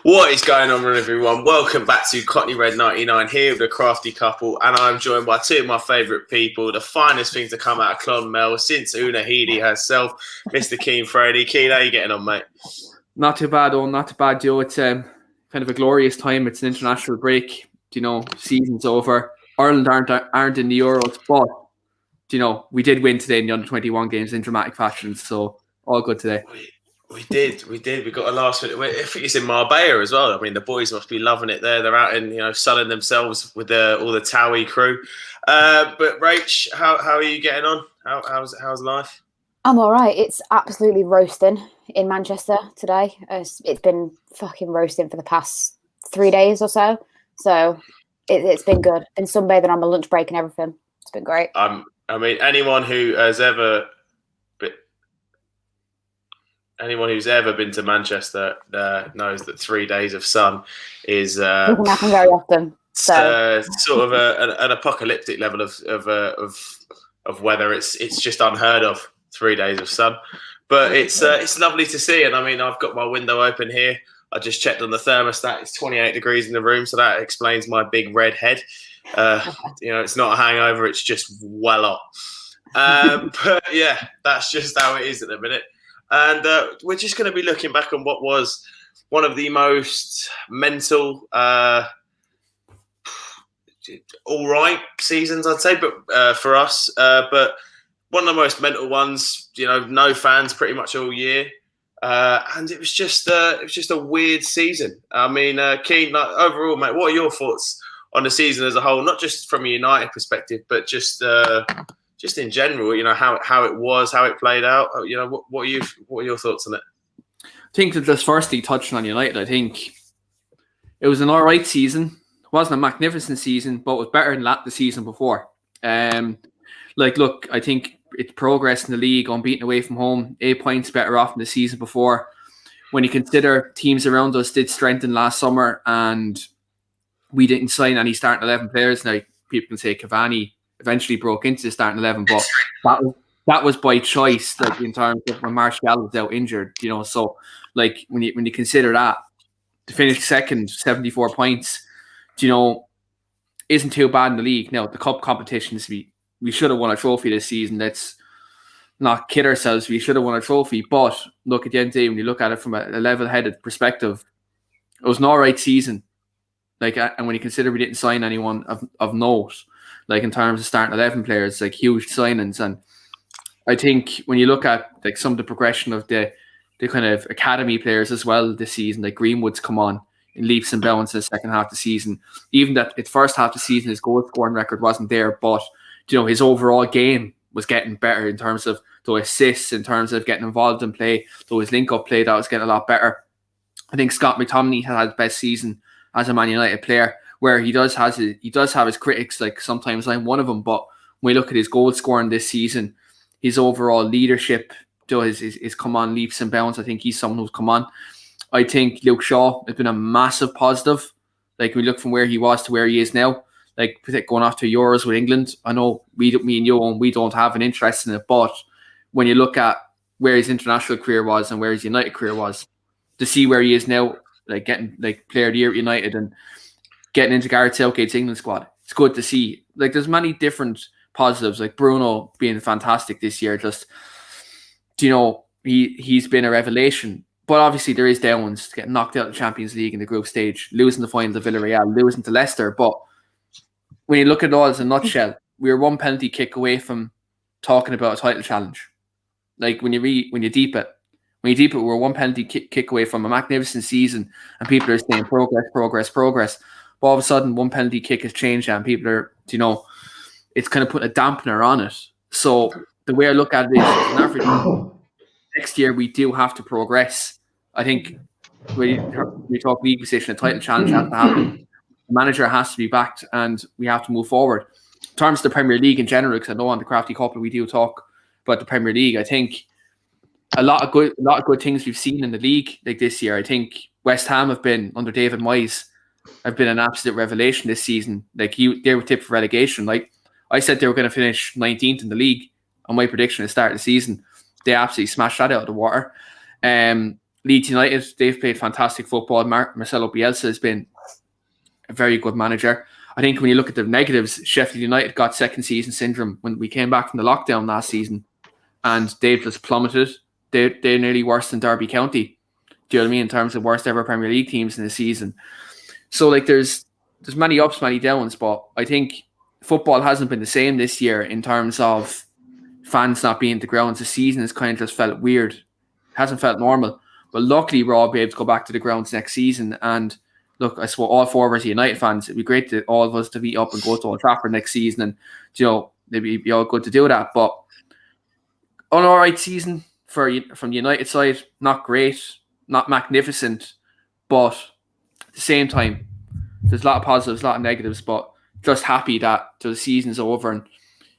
What is going on, everyone? Welcome back to Cockney Red 99 here with the Crafty couple, and I'm joined by two of my favourite people, the finest things to come out of Clonmel since Una Healy herself, Mr. Keane Frady. Keane, how are you getting on, mate? Not too bad, not too bad, Joe. It's kind of a glorious time. It's an international break. Season's over. Ireland aren't in the Euros, but we did win today in the under-21 games in dramatic fashion. So all good today. We did. We got a last minute. I think it's in Marbella as well. I mean, the boys must be loving it there. They're out in, sunning themselves with all the Towie crew. But Rach, how are you getting on? How's life? I'm all right. It's absolutely roasting in Manchester today. It's been fucking roasting for the past 3 days or so. So it's been good. Been sunbathing on my lunch break and everything. It's been great. I mean, anyone who's ever been to Manchester knows that 3 days of sun is doesn't happen very often. So sort of an apocalyptic level of weather. It's just unheard of. 3 days of sun, but it's lovely to see. And I mean, I've got my window open here. I just checked on the thermostat. It's 28 degrees in the room, so that explains my big red head. It's not a hangover. It's just well off. But yeah, that's just how it is at the minute. And we're just going to be looking back on what was one of the most mental, all right seasons, I'd say, but for us, but one of the most mental ones. No fans pretty much all year, and it was just a weird season. I mean, Keane, overall, mate, what are your thoughts on the season as a whole? Not just from a United perspective, but just in general. How it was, how it played out. What are your thoughts on it? I think that just firstly touching on United, I think it was an all right season. It wasn't a magnificent season, but it was better than the season before. Look, I think it's progress in the league, unbeaten away from home, 8 points better off than the season before. When you consider teams around us did strengthen last summer and we didn't sign any starting 11 players. Now, people can say Cavani eventually broke into the starting 11, but that was by choice, like in terms of when Martial was out injured, So, like, when you consider that, to finish second, 74 points, isn't too bad in the league. Now, the cup competitions, we should have won a trophy this season. Let's not kid ourselves. We should have won a trophy. But look, at the end of the day, when you look at it from a level-headed perspective, it was an all right season. And when you consider we didn't sign anyone of note, like in terms of starting 11 players, like huge signings. And I think when you look at like some of the progression of the kind of academy players as well this season, like Greenwood's come on in leaps and bounds in the second half of the season. Even that at first half of the season, his goal scoring record wasn't there, but his overall game was getting better in terms of the assists, in terms of getting involved in play, his link-up play, that was getting a lot better. I think Scott McTominay had his best season as a Man United player, where he does have his critics, like sometimes I'm one of them, but when we look at his goal scoring this season, his overall leadership, his come on leaps and bounds, I think he's someone who's come on. I think Luke Shaw has been a massive positive. Like, we look from where he was to where he is now, like going off to Euros with England. I know me and you, and we don't have an interest in it, but when you look at where his international career was and where his United career was, to see where he is now, like getting like Player of the Year at United and getting into Gareth Southgate's England squad, it's good to see. Like, there's many different positives, like Bruno being fantastic this year. Just, he's been a revelation. But obviously there is downs, getting knocked out of the Champions League in the group stage, losing the final to Villarreal, losing to Leicester. But when you look at it all as a nutshell, we were one penalty kick away from talking about a title challenge. Like, when you deep it, we're one penalty kick away from a magnificent season, and people are saying progress. But all of a sudden, one penalty kick has changed, and people are, it's kind of putting a dampener on it. So the way I look at it is, next year we do have to progress. I think when we talk league position, a title challenge has to happen. The manager has to be backed, and we have to move forward. In terms of the Premier League in general, because I know on the Crafty Couple we do talk about the Premier League, I think a lot of good things we've seen in the league like this year. I think West Ham have been, under David Moyes, have been an absolute revelation this season. Like, they were tipped for relegation. Like, I said they were going to finish 19th in the league on my prediction at the start of the season. They absolutely smashed that out of the water. Leeds United, they've played fantastic football. Marcelo Bielsa has been a very good manager. I think when you look at the negatives, Sheffield United got second season syndrome when we came back from the lockdown last season, and they've just plummeted. They're nearly worse than Derby County. Do you know what I mean? In terms of worst ever Premier League teams in the season. So like there's many ups, many downs, but I think football hasn't been the same this year in terms of fans not being at the grounds. The season has kind of just felt weird. It hasn't felt normal. But luckily we're all able to go back to the grounds next season. And look, I suppose all four of us United fans, it'd be great to all of us to meet up and go to Old Trafford next season, and it'd be all good to do that. But an all right season from the United side, not great, not magnificent, but at the same time, there's a lot of positives, a lot of negatives, but just happy that the season's over and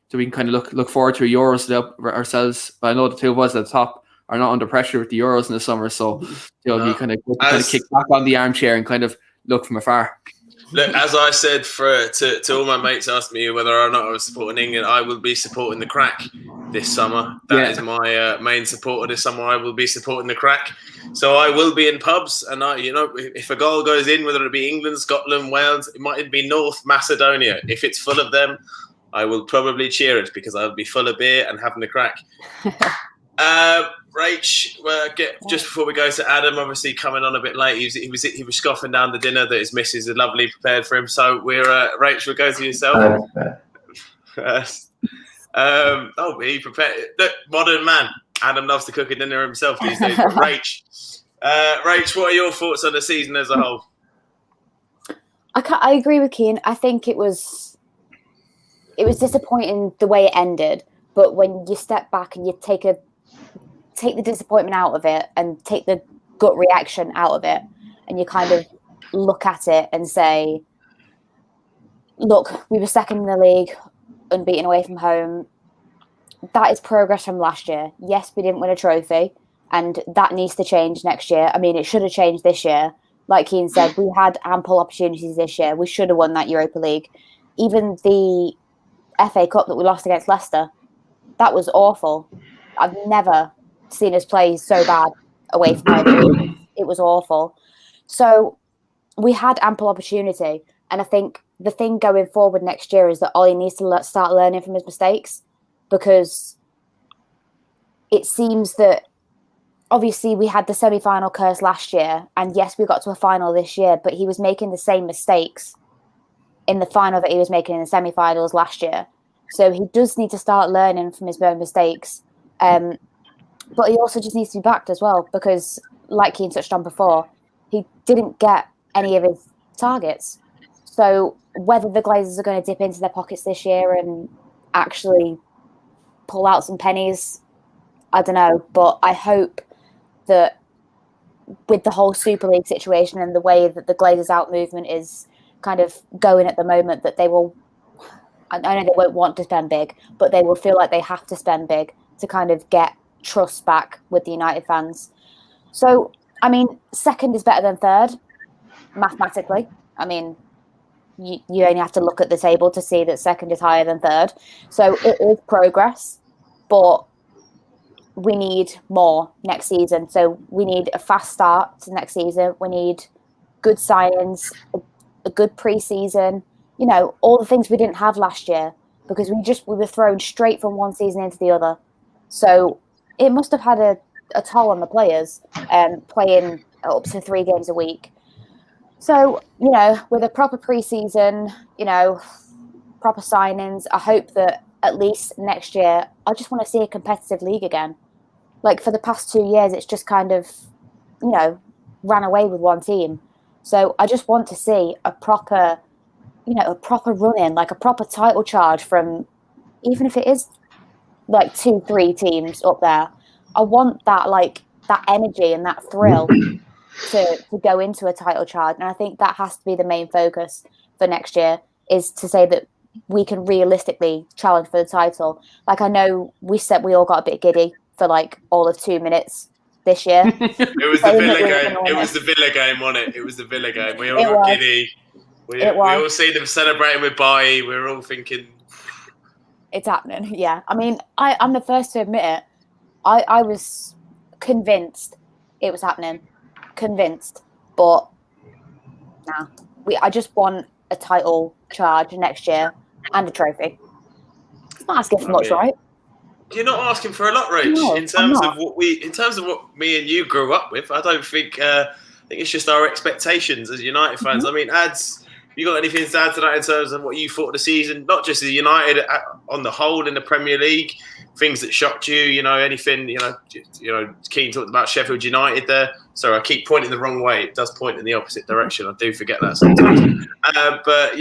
so we can kind of look forward to a Euros ourselves. I know the two of us at the top are not under pressure with the Euros in the summer, so we kind of kick back on the armchair and kind of look from afar. Look, as I said to all my mates asking me whether or not I was supporting England, I will be supporting the Crack this summer. That is my main supporter this summer. I will be supporting the Crack. So I will be in pubs, and if a goal goes in, whether it be England, Scotland, Wales, it might be North Macedonia. If it's full of them, I will probably cheer it because I'll be full of beer and having the Crack. Rach, just before we go to Adam, obviously coming on a bit late, he was scoffing down the dinner that his missus had lovely prepared for him. So Rach, we'll go to yourself. He prepared. Look, modern man. Adam loves to cook a dinner himself these days. But Rach, what are your thoughts on the season as a whole? I agree with Keane. I think it was disappointing the way it ended, but when you step back and you take the disappointment out of it and take the gut reaction out of it, and you kind of look at it and say, look, we were second in the league, unbeaten away from home. That is progress from last year. Yes, we didn't win a trophy, and that needs to change next year. I mean, it should have changed this year. Like Keane said, we had ample opportunities this year. We should have won that Europa League. Even the FA Cup that we lost against Leicester, that was awful. I've never seen us play so bad away from home. It was awful. So we had ample opportunity, and I think the thing going forward next year is that Ollie needs to start learning from his mistakes, because it seems that obviously we had the semi-final curse last year, and yes, we got to a final this year, but he was making the same mistakes in the final that he was making in the semi-finals last year. So he does need to start learning from his own mistakes. But he also just needs to be backed as well, because like Keane touched on before, he didn't get any of his targets. So whether the Glazers are going to dip into their pockets this year and actually pull out some pennies, I don't know. But I hope that with the whole Super League situation and the way that the Glazers out movement is kind of going at the moment, that they will, I know they won't want to spend big, but they will feel like they have to spend big to kind of get trust back with the United fans. So, I mean, second is better than third, mathematically. I mean, you only have to look at the table to see that second is higher than third. So it is progress, but we need more next season. So we need a fast start to next season. We need good signings, a good pre-season, all the things we didn't have last year, because we were thrown straight from one season into the other. So it must have had a toll on the players, playing up to 3 games a week. So, with a proper pre-season, proper signings, I hope that at least next year, I just want to see a competitive league again. Like for the past 2 years, it's just kind of, ran away with one team. So I just want to see a proper run-in, like a proper title charge from, even if it is like 2-3 teams up there. I want that energy and that thrill to go into a title charge. And I think that has to be the main focus for next year, is to say that we can realistically challenge for the title. Like, I know we all got a bit giddy for like all of 2 minutes this year. It was the Villa game. It was the Villa game, wasn't it? It was the Villa game. We all got giddy. We all see them celebrating with Bailly. We're all thinking, it's happening. Yeah. I mean, I'm the first to admit it. I was convinced it was happening. Convinced. But nah. I just want a title charge next year and a trophy. It's not asking for much, right? You're not asking for a lot, Rach. No, in terms of what me and you grew up with, I don't think. I think it's just our expectations as United fans. I mean, you got anything to add to that in terms of what you thought of the season? Not just the United on the whole in the Premier League, things that shocked you. You know, anything. You know, Keane talked about Sheffield United there. Sorry, I keep pointing the wrong way. It does point in the opposite direction. I do forget that sometimes. But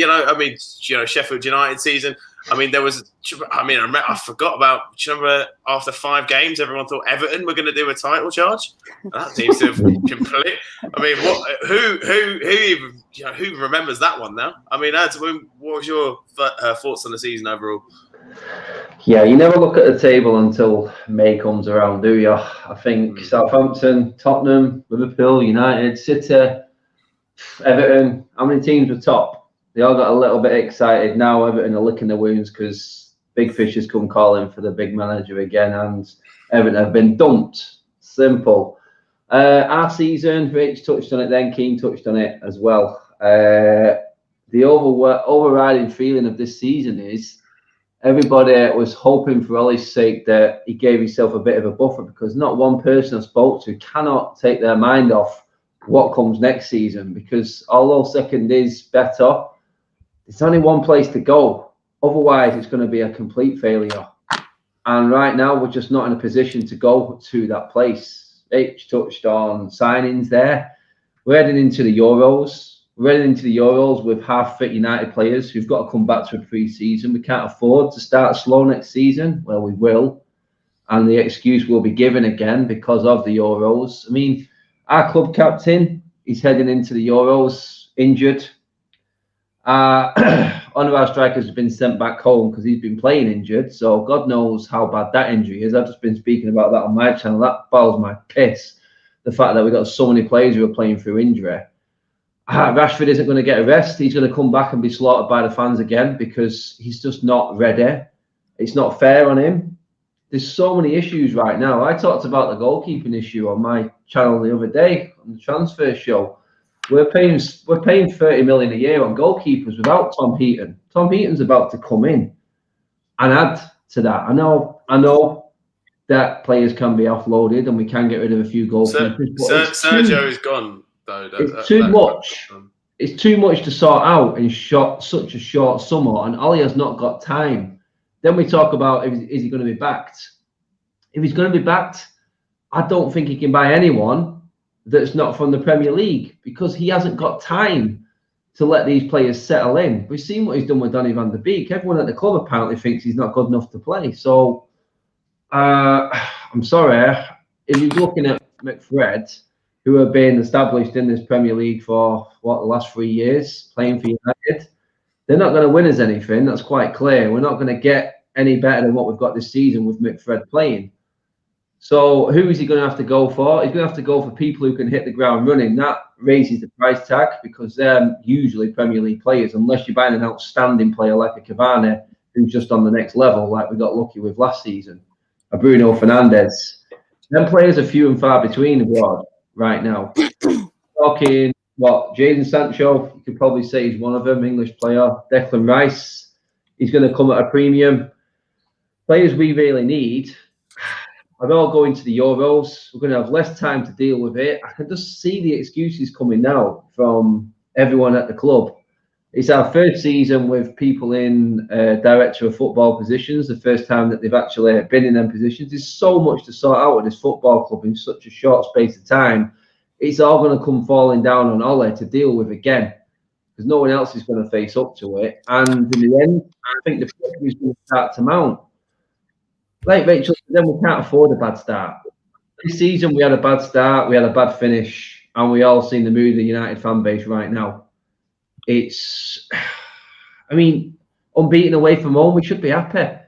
Sheffield United season. I mean, I forgot about. Do you remember after 5 games, everyone thought Everton were going to do a title charge? That seems to have complete. I mean, who remembers that one now? I mean, what was your thoughts on the season overall? Yeah, you never look at the table until May comes around, do you? I think Southampton, Tottenham, Liverpool, United, City, Everton. How many teams were top? They all got a little bit excited. Now Everton are licking their wounds because Big Fish has come calling for the big manager again, and Everton have been dumped. Simple. Our season, Rich touched on it then, Keane touched on it as well. The overriding feeling of this season is everybody was hoping for Ollie's sake that he gave himself a bit of a buffer, because not one person I spoke to cannot take their mind off what comes next season, because although second is better, it's only one place to go. Otherwise, it's going to be a complete failure. And right now, we're just not in a position to go to that place. H touched on signings there. We're heading into the Euros. We're heading into the Euros with half-fit United players who've got to come back to a pre-season. We can't afford to start slow next season. Well, we will. And the excuse will be given again because of the Euros. I mean, our club captain is heading into the Euros injured. One of our strikers has been sent back home because he's been playing injured. So God knows how bad that injury is. I've just been speaking about that on my channel. That boils my piss. The fact that we've got so many players who are playing through injury. Rashford isn't going to get a rest. He's going to come back and be slaughtered by the fans again because he's just not ready. It's not fair on him. There's so many issues right now. I talked about the goalkeeping issue on my channel the other day on the transfer show. We're paying 30 million a year on goalkeepers without Tom Heaton. Tom Heaton's about to come in and add to that. I know that players can be offloaded and we can get rid of a few goalkeepers. Sergio is gone though. It's too much. It's too much to sort out in such a short summer, and Ollie has not got time. Then we talk about is he going to be backed? If he's going to be backed, I don't think he can buy anyone that's not from the Premier League because he hasn't got time to let these players settle in. We've seen what he's done with Donny van der Beek. Everyone at the club apparently thinks he's not good enough to play. So I'm sorry, if you're looking at McFred, who have been established in this Premier League for the last 3 years, playing for United, they're not going to win us anything. That's quite clear. We're not going to get any better than what we've got this season with McFred playing. So who is he going to have to go for? He's going to have to go for people who can hit the ground running. That raises the price tag because they're usually Premier League players, unless you're buying an outstanding player like a Cavani who's just on the next level, like we got lucky with last season, a Bruno Fernandes. Them players are few and far between abroad right now. Talking, Jadon Sancho, you could probably say he's one of them, English player. Declan Rice, he's going to come at a premium. Players we really need are all going to the Euros. We're going to have less time to deal with it. I can just see the excuses coming now from everyone at the club. It's our first season with people in director of football positions, the first time that they've actually been in them positions. There's so much to sort out with this football club in such a short space of time. It's all going to come falling down on Ole to deal with again because no one else is going to face up to it. And in the end, I think the pressure is going to start to mount. Like Rachel, then we can't afford a bad start. This season, we had a bad start, we had a bad finish, and we all seen the mood of the United fan base right now. It's, unbeaten away from home, we should be happy.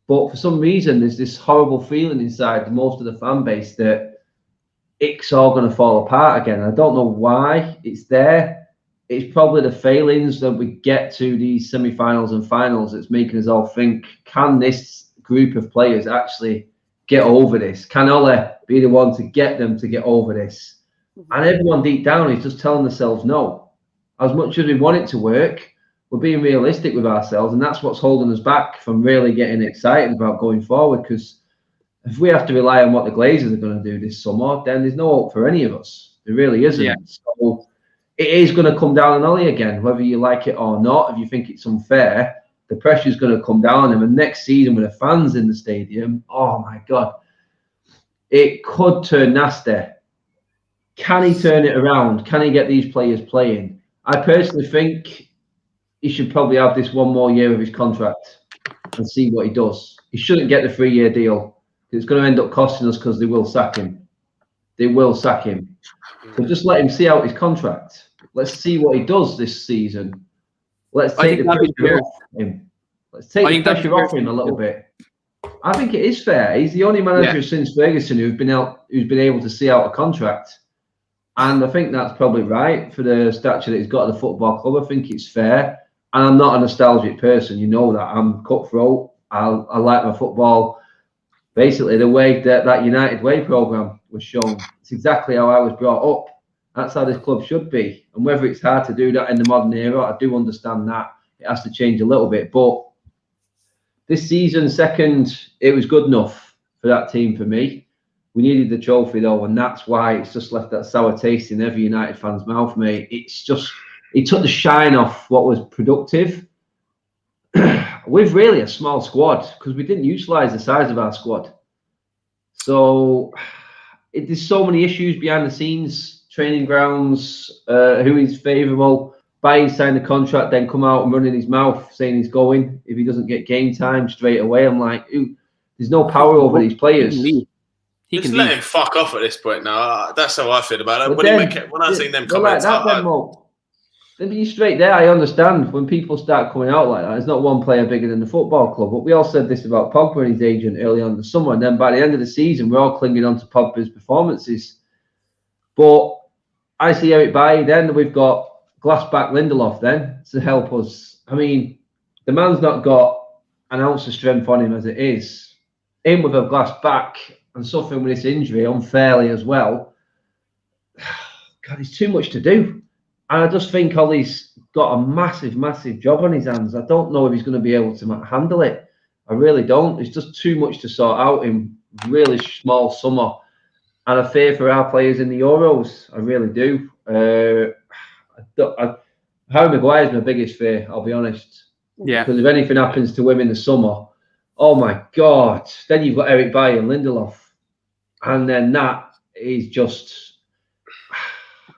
But for some reason, there's this horrible feeling inside most of the fan base that it's all going to fall apart again. I don't know why it's there. It's probably the failings that we get to these semi-finals and finals that's making us all think, can this group of players actually get over this? Can Ole be the one to get them to get over this? And everyone deep down is just telling themselves no. As much as we want it to work, we're being realistic with ourselves, and that's what's holding us back from really getting excited about going forward. Because if we have to rely on what the Glazers are going to do this summer, then there's no hope for any of us. There really isn't. Yeah. So it is going to come down on Ollie again, whether you like it or not. If you think it's unfair, the pressure's going to come down on him. And next season, with the fans in the stadium, oh my God, it could turn nasty. Can he turn it around? Can he get these players playing? I personally think he should probably have this one more year of his contract and see what he does. He shouldn't get the 3-year deal. It's going to end up costing us because they will sack him. They will sack him. So just let him see out his contract. Let's see what he does this season. Let's take the pressure off him. Let's take the pressure off him a little bit. I think it is fair. He's the only manager since Ferguson who's been able to see out a contract. And I think that's probably right for the stature that he's got at the football club. I think it's fair. And I'm not a nostalgic person. You know that. I'm cutthroat. I like my football. Basically, the way that United Way programme was shown, it's exactly how I was brought up. That's how this club should be. And whether it's hard to do that in the modern era, I do understand that. It has to change a little bit. But this season, second, it was good enough for that team for me. We needed the trophy, though, and that's why it's just left that sour taste in every United fan's mouth, mate. It's just, it took the shine off what was productive. With really a small squad, because we didn't utilise the size of our squad. So there's so many issues behind the scenes, training grounds, who is favourable. Bailly signed the contract, then come out and running his mouth saying he's going if he doesn't get game time straight away. I'm like, there's no power over these players. Just let him fuck off at this point now. That's how I feel about it. When I see them comments, then be straight there. I understand when people start coming out like that. There's not one player bigger than the football club. But we all said this about Pogba and his agent early on in the summer. And then by the end of the season, we're all clinging on to Pogba's performances. But I see Eric Bailly. Then we've got Glassback Lindelof then to help us. I mean, the man's not got an ounce of strength on him as it is. In with a glass back and suffering with this injury unfairly as well. God, it's too much to do. And I just think Ollie's got a massive, massive job on his hands. I don't know if he's going to be able to handle it. I really don't. It's just too much to sort out in really small summer. And I fear for our players in the Euros. I really do. Harry Maguire's my biggest fear, I'll be honest. Yeah. Because if anything happens to him in the summer, oh my God, then you've got Eric Bailly and Lindelof. And then that is just...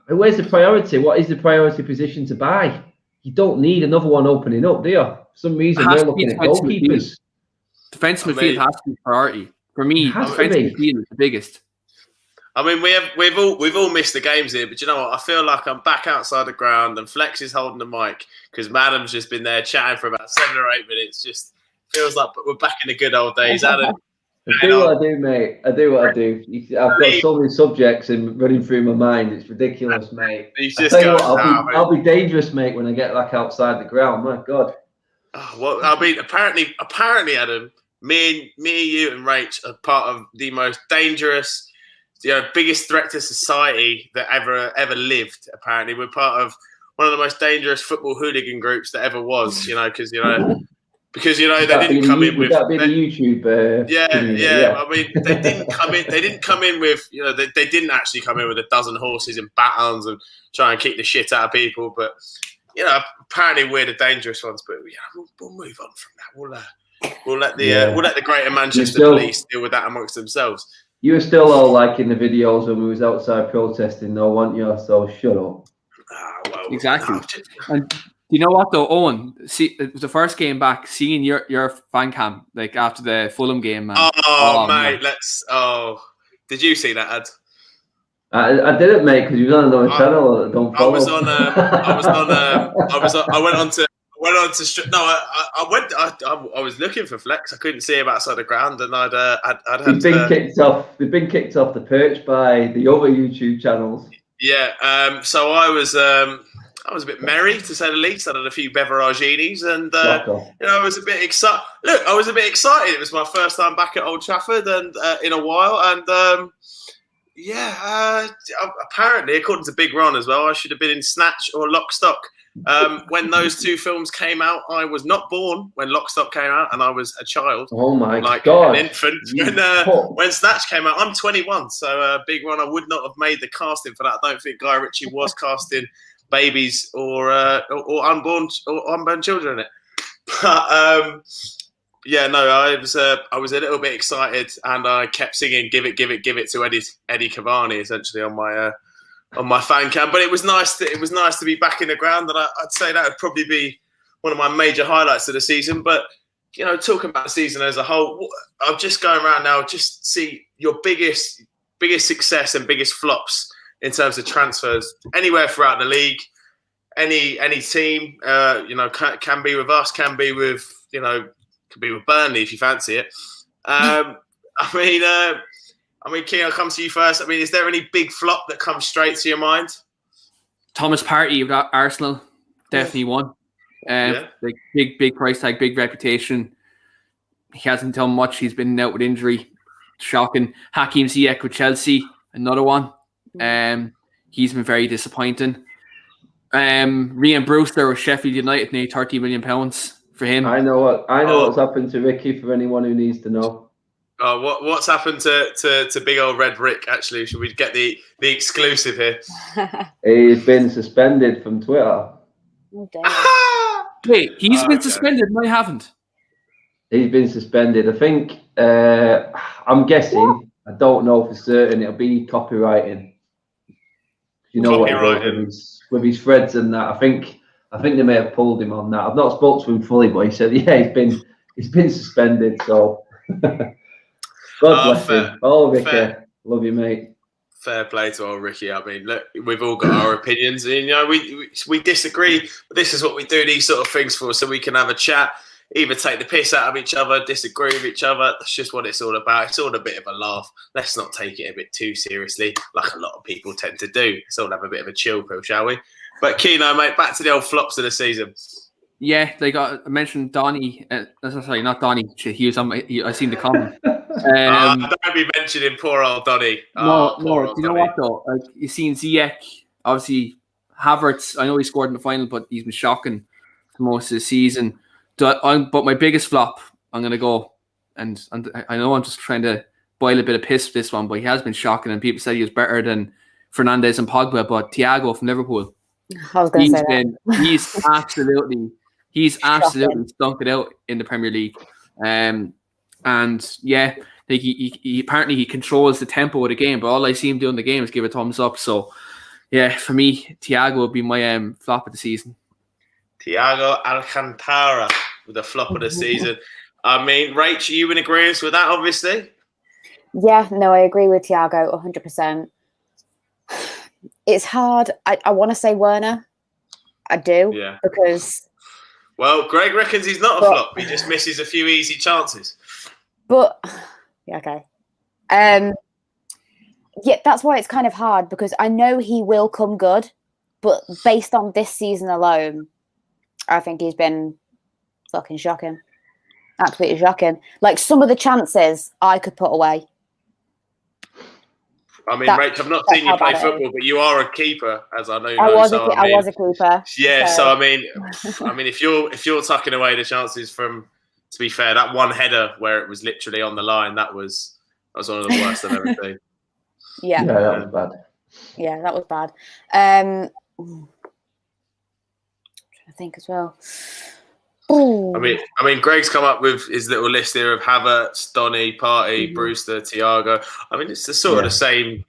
Where's the priority? What is the priority position to buy? You don't need another one opening up, do you? For some reason, we're looking at goalkeepers. Defensive midfield has to be priority. For me, defensive midfield is the biggest. I mean, we've all missed the games here, but you know what? I feel like I'm back outside the ground and Flex is holding the mic because Madam's just been there chatting for about 7 or 8 minutes. Just feels like we're back in the good old days. I do what I do, mate. I do what I do. I've got so many subjects running through my mind. It's ridiculous, mate. I'll be dangerous, mate, when I get back outside the ground. My God. Oh, well, I mean, apparently, Adam, me, you, and Rach are part of the most dangerous, biggest threat to society that ever lived. Apparently, we're part of one of the most dangerous football hooligan groups that ever was. Because they didn't come in with that bit of YouTube. Yeah. I mean, they didn't come in. They didn't come in with They didn't actually come in with a dozen horses and batons and try and kick the shit out of people. But apparently we're the dangerous ones. But we'll move on from that. We'll let the Greater Manchester Police deal with that amongst themselves. You were still all liking the videos when we was outside protesting, though, weren't you? So shut up. Well, exactly. And you know what though, Owen? See, it was the first game back. Seeing your fan cam like after the Fulham game, man. Oh, mate, did you see that ad? I didn't, mate, because you was on another channel that I don't follow. I was looking for Flex. I couldn't see him outside the ground, and They've been kicked off the perch by the other YouTube channels. Yeah. So I was I was a bit merry, to say the least. I had a few beveraginis, and I was a bit excited. Look, I was a bit excited. It was my first time back at Old Trafford, and in a while, and apparently, according to Big Ron as well, I should have been in Snatch or Lock, Stock. When those two films came out, I was not born when Lock, Stock came out, and I was a child. Oh my God. An infant. When Snatch came out, I'm 21, so Big Ron, I would not have made the casting for that. I don't think Guy Ritchie was casting babies or unborn children in it. But I was a little bit excited, and I kept singing "Give It, Give It, Give It" to Eddie Cavani, essentially on my fan cam. But it was nice to be back in the ground, and I'd say that would probably be one of my major highlights of the season. But talking about the season as a whole, I'm just going around now, just see your biggest success and biggest flops in terms of transfers anywhere throughout the league, any team. Can be with us, can be with could be with Burnley if you fancy it. Keane, I'll come to you first. I mean, is there any big flop that comes straight to your mind? Thomas Partey, you've got Arsenal, definitely one. Like big price tag, big reputation. He hasn't done much. He's been out with injury. Shocking. Hakim Ziyech with Chelsea, another one. He's been very disappointing. Ryan Brewster with Sheffield United, nearly £30 million for him. I know what's happened to Ricky, for anyone who needs to know. What's happened to big old Red Rick? Actually, should we get the exclusive here? He's been suspended from Twitter. Wait, he's been suspended. No, I haven't. He's been suspended. I think. I'm guessing. I don't know for certain. It'll be copywriting. You know what he does with his threads and that. I think they may have pulled him on that. I've not spoke to him fully, but he said, he's been suspended. So. God bless him. Oh, Ricky, love you, mate. Fair play to old Ricky. I mean, look, we've all got our opinions. And, we disagree, but this is what we do these sort of things for, so we can have a chat, either take the piss out of each other, disagree with each other. That's just what it's all about. It's all a bit of a laugh. Let's not take it a bit too seriously, like a lot of people tend to do. Let's all have a bit of a chill pill, shall we? But Keane, mate, back to the old flops of the season. Yeah, I mentioned Donny. Sorry, not Donny. He was on I seen the comment. Don't be mentioning poor old Donny. No. Do you know what though? You've seen Ziyech, obviously Havertz. I know he scored in the final, but he's been shocking for most of the season. But my biggest flop, I'm going to go, and I know I'm just trying to boil a bit of piss with this one, but he has been shocking, and people said he was better than Fernandes and Pogba, but Thiago from Liverpool. I was going to say that. He's absolutely stunk it out in the Premier League. He apparently he controls the tempo of the game, but all I see him doing the game is give a thumbs up. So, yeah, for me, Thiago would be my flop of the season. Thiago Alcantara with the flop of the season. I mean, Rach, are you in agreement with that, obviously? Yeah, no, I agree with Thiago 100%. It's hard. I want to say Werner. I do. Yeah. Because... Well, Greg reckons he's not a flop. He just misses a few easy chances. But, yeah, okay. Yeah, that's why it's kind of hard, because I know he will come good, but based on this season alone, I think he's been fucking shocking. Absolutely shocking. Like, some of the chances I could put away. I mean, Rach, I've not seen you play football, but you are a keeper, as I know. I was a keeper. Yeah, so I mean, if you're tucking away the chances from, to be fair, that one header where it was literally on the line, that was one of the worst I've ever seen. Yeah, that was bad. Yeah, that was bad. I'm trying to think as well. Ooh. I mean, Greg's come up with his little list here of Havertz, Donny, Partey, Brewster, Thiago. I mean, it's the sort of the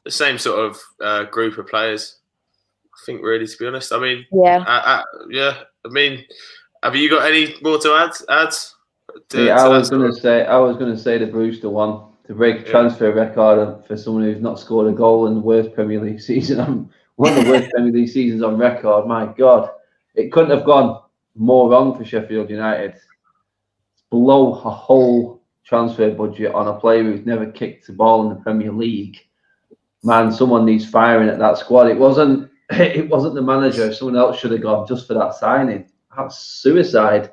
same sort of group of players. I think, really, to be honest. I mean, I mean, have you got any more to add? I was going to say the Brewster one to break a transfer record for someone who's not scored a goal in the worst Premier League season. One of the worst Premier League seasons on record. My God, it couldn't have gone more wrong for Sheffield United. It's below a whole transfer budget on a player who's never kicked the ball in the Premier League. Man, someone needs firing at that squad. It wasn't it wasn't the manager. Someone else should have gone just for that signing. That's suicide.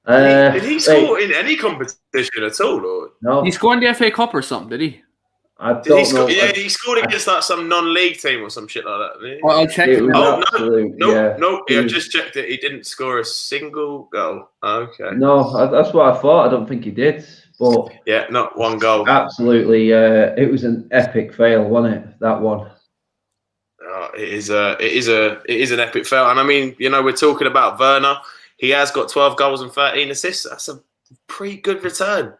Did he score in any competition at all? Or? No, He scored in the FA Cup or something, did he? I Did don't he score? know. Yeah, he scored against like some non-league team or some shit like that. Didn't he? Well, I'll check It it. was now. absolute, no, yeah. no. It I was- just checked it. He didn't score a single goal. Okay. No, that's what I thought. I don't think he did. But Yeah, not one goal. absolutely, it was an epic fail, wasn't it? That one. It is an epic fail. And I mean, we're talking about Werner. He has got 12 goals and 13 assists. That's a pretty good return.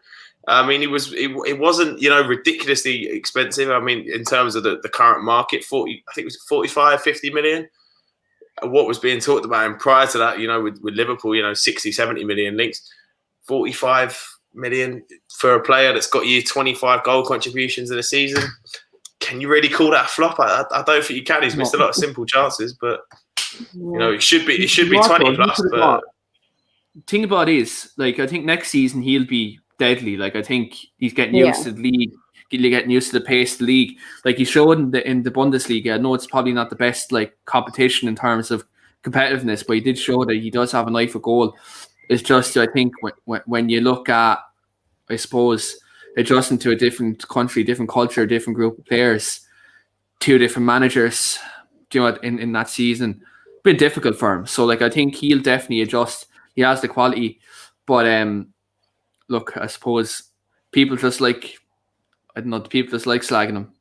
I mean, it wasn't, ridiculously expensive. I mean, in terms of the current market, I think it was 45, 50 million. What was being talked about, and prior to that, with Liverpool, 60, 70 million links, 45 million for a player that's got you 25 goal contributions in a season. Can you really call that a flop? I don't think you can. He's missed a lot of simple chances, but it should be 20 plus. But the thing about it is, like, I think next season he'll be deadly. Like, I think he's getting used to the league, getting used to the pace of the league. Like he showed in the Bundesliga. I know it's probably not the best like competition in terms of competitiveness, but he did show that he does have an eye for goal. It's just, I think, when you look at, I suppose, adjusting to a different country, different culture, different group of players, two different managers, in that season, been difficult for him. So, like, I think he'll definitely adjust. He has the quality, but look, I suppose people just like, I don't know, people just like slagging him.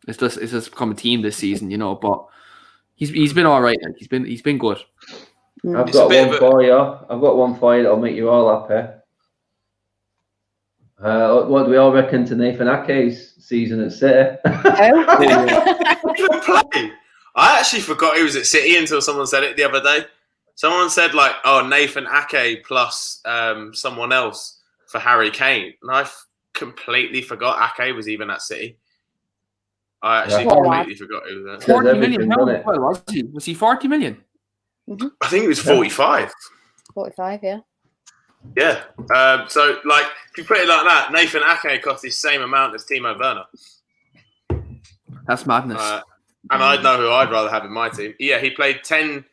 It's just become a team this season, but he's been all right. Like, he's been good. I've got one for you. I've got one for you that'll make you all happy. What do we all reckon to Nathan Ake's season at City? I actually forgot he was at City until someone said it the other day. Someone said like, "Oh, Nathan Ake plus someone else for Harry Kane," and I completely forgot Ake was even at City. I actually completely forgot he was there. 40 million pounds. Well, was he 40 million? Mm-hmm. I think it was 45. 45, yeah. Yeah. So, like, if you put it like that, Nathan Ake cost the same amount as Timo Werner. That's madness. And I know who I'd rather have in my team. Yeah, he played 10.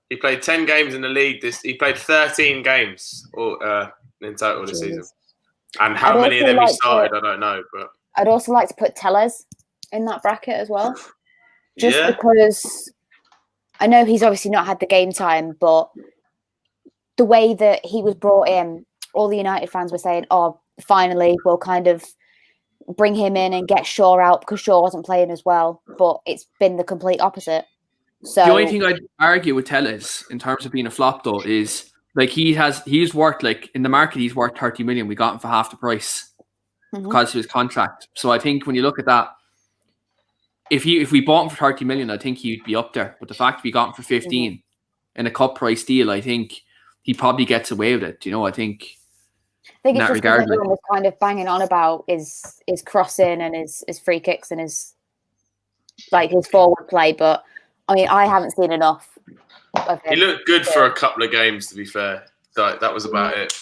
He played 10 games in the league. He played 13 games in total this season. And how many of them he started, I don't know. But I'd also like to put Tellez in that bracket as well, just because I know he's obviously not had the game time, but the way that he was brought in, all the United fans were saying, "Oh, finally, we'll kind of bring him in and get Shaw out," because Shaw wasn't playing as well. But it's been the complete opposite. So the only thing I'd argue with Tellez in terms of being a flop, though, is like he's worth, like, in the market, he's worth 30 million. We got him for half the price because of his contract. So I think when you look at that, if we bought him for 30 million, I think he'd be up there. But the fact we got him for 15 in a cup price deal, I think he probably gets away with it. I think it's just what everyone was kind of banging on about is crossing and his free kicks and his forward play. But I mean, I haven't seen enough of him. He looked good for a couple of games, to be fair. That was about it.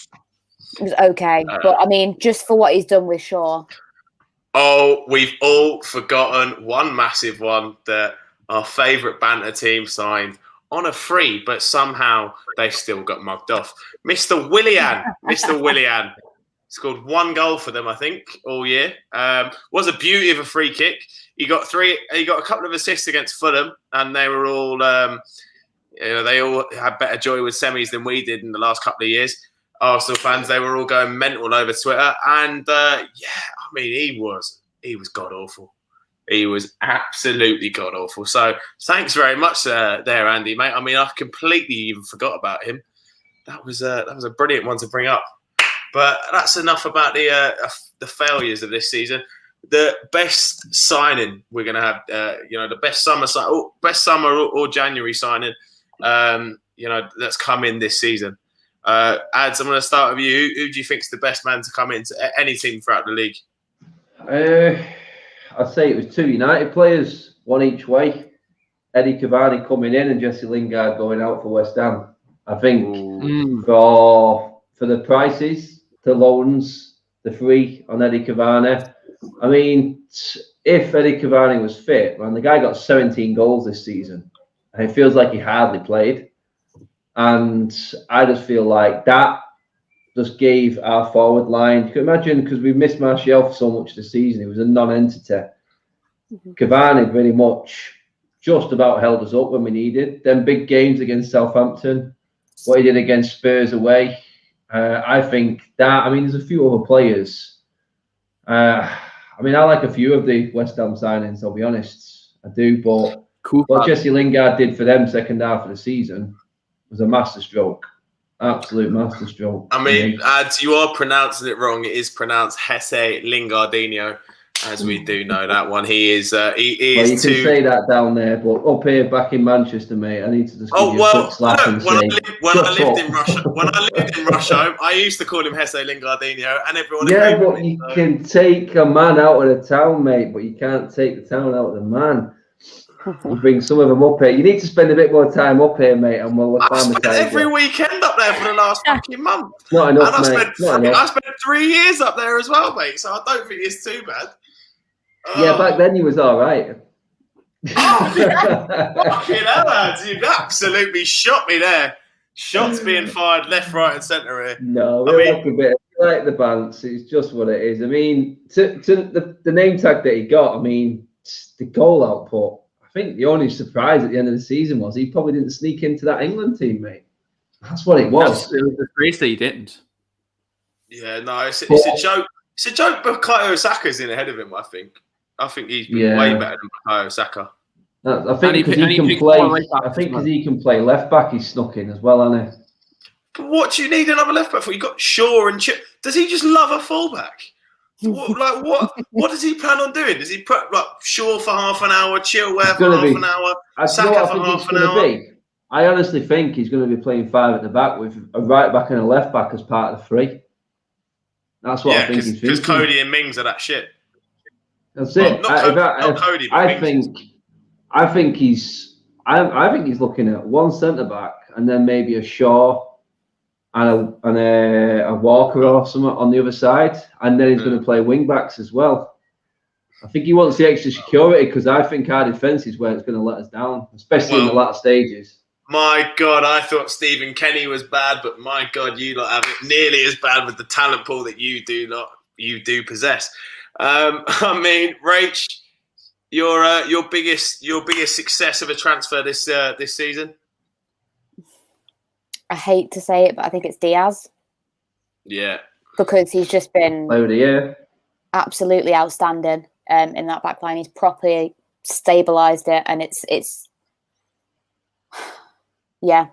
It was okay. But I mean, just for what he's done with Shaw. Oh, we've all forgotten one massive one that our favourite banter team signed on a free, but somehow they still got mugged off. Mr. Willian scored 1 goal for them, I think, all year. Was a beauty of a free kick. He got a couple of assists against Fulham, and they were all, they all had better joy with semis than we did in the last couple of years. Arsenal fans, they were all going mental over Twitter, and I mean, he was god awful. He was absolutely god awful. So thanks very much there, Andy, mate. I mean, I completely even forgot about him. That was a brilliant one to bring up. But that's enough about the failures of this season. The best signing we're going to have, the best summer or January signing, that's come in this season. Ads, I'm going to start with you. Who do you think is the best man to come into any team throughout the league? I'd say it was 2 United players, one each way. Eddie Cavani coming in and Jesse Lingard going out for West Ham. I think for the prices, the loans, the free on Eddie Cavani. I mean, if Eddie Cavani was fit, man, the guy got 17 goals this season. And it feels like he hardly played. And I just feel like that just gave our forward line. You can imagine, because we missed Martial for so much this season, he was a non-entity. Cavani very much just about held us up when we needed. Then big games against Southampton, what he did against Spurs away. I think that, I mean, there's a few other players. I mean, I like a few of the West Ham signings, I'll be honest. I do, but what Jesse Lingard did for them second half of the season was a masterstroke. Absolute masterstroke. I mean, Ads, you are pronouncing it wrong. It is pronounced Jesse Lingardinho, as we do know that one. He is. He well, is. You can say that down there, but up here, back in Manchester, mate, I need to just give you a quick slap and when say, when I lived in Russia, I used to call him Jesse Lingardinho, and everyone. Yeah, but you can take a man out of the town, mate, but you can't take the town out of the man. You bring some of them up here. You need to spend a bit more time up here, mate, and we'll acclimatise you. Every weekend up there for the last fucking month. Not enough, and mate. I spent 3 years up there as well, mate. So I don't think it's too bad. Yeah, back then you was all right. Fucking hell, lads. You've absolutely shot me there. Shots being fired left, right, and centre here. No, like the bounce. It's just what it is. I mean, to the name tag that he got, I mean, the goal output. I think the only surprise at the end of the season was he probably didn't sneak into that England team, mate. That's what it was. It was a disgrace that he didn't. Yeah, no, it's a joke. It's a joke, but Bukayo Saka's in ahead of him, I think. I think he's been way better than Bukayo Saka. I think because he can play left back, he's snuck in as well, hasn't he? But what do you need another left back for? You got Shaw and Chip. Does he just love a fullback? What does he plan on doing? Does he put Shaw for half an hour, Chilwell for half an hour, Saka for half an hour? I honestly think he's going to be playing 5 at the back with a right back and a left back as part of the 3. That's what I think he's thinking. Because Cody and Mings are that shit. That's it. I think he's looking at one centre back and then maybe a Shaw and a Walker or something on the other side, and then he's going to play wing backs as well. I think he wants the extra security because I think our defence is where it's going to let us down, especially in the latter stages. My God, I thought Stephen Kenny was bad, but my God, you lot have it nearly as bad with the talent pool that you do possess. I mean, Rach, your biggest success of a transfer this season? I hate to say it, but I think it's Diaz. Yeah, because he's just been absolutely outstanding in that back line. He's properly stabilised it, and it's yeah,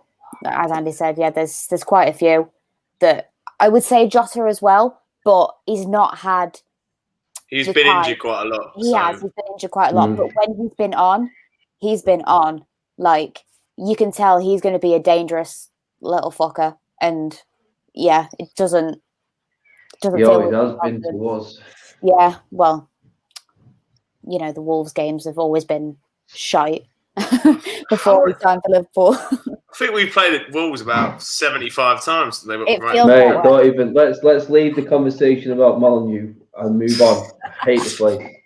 as Andy said, yeah, there's quite a few that I would say Jota as well, but he's not had. He's been injured quite a lot. He's been injured quite a lot, but when he's been on. Like, you can tell he's going to be a dangerous little fucker, and yeah, it doesn't. He always has been to us. Yeah, well, you know, the Wolves games have always been shite before it's time for Liverpool. I think we played at Wolves about 75 times. They were Mate, don't even. Let's leave the conversation about Molyneux and move on. I hate the place.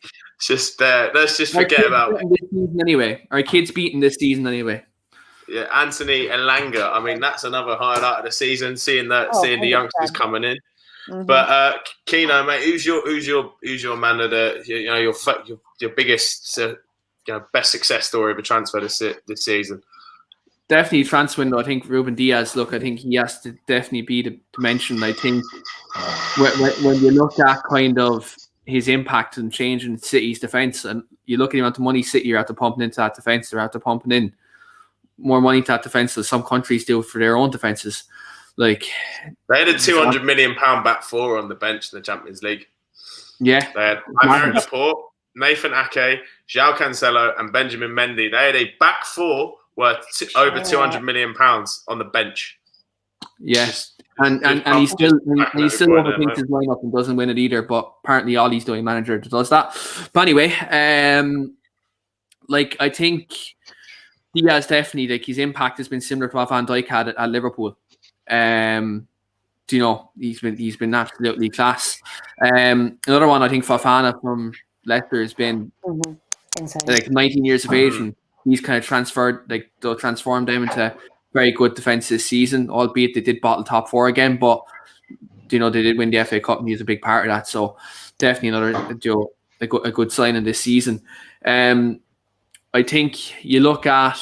Just let's just forget about it. This season anyway. Our kids beaten this season anyway. Yeah, Anthony Elanga. I mean, that's another highlight of the season. Seeing the youngsters coming in. Mm-hmm. But Keane, mate, who's your man of the your biggest best success story of a transfer this season? Definitely transfer window. I think Ruben Diaz. Look, I think he has to definitely be the dimension. I think when you look at kind of his impact and changing City's defence, and you look at the amount of money City are out to pumping into that defence, they're out to pumping in more money to that defence than some countries do for their own defences. Like, they had a £200 million back four on the bench in the Champions League. Yeah, they had Aymeric Laporte, Nathan Ake, João Cancelo, and Benjamin Mendy. They had a back four worth over £200 million on the bench. Yes, and he still overthinks his lineup and doesn't win it either. But apparently, all he's doing manager does that. But anyway, I think Diaz definitely, his impact has been similar to what Van Dijk had at Liverpool. He's been absolutely class. Another one, I think Fofana from Leicester has been 19 years of age and he's kind of they'll transform them into very good defence this season, albeit they did bottle top 4 again, but they did win the FA Cup and he's a big part of that. So definitely another a good sign in this season. I think you look at.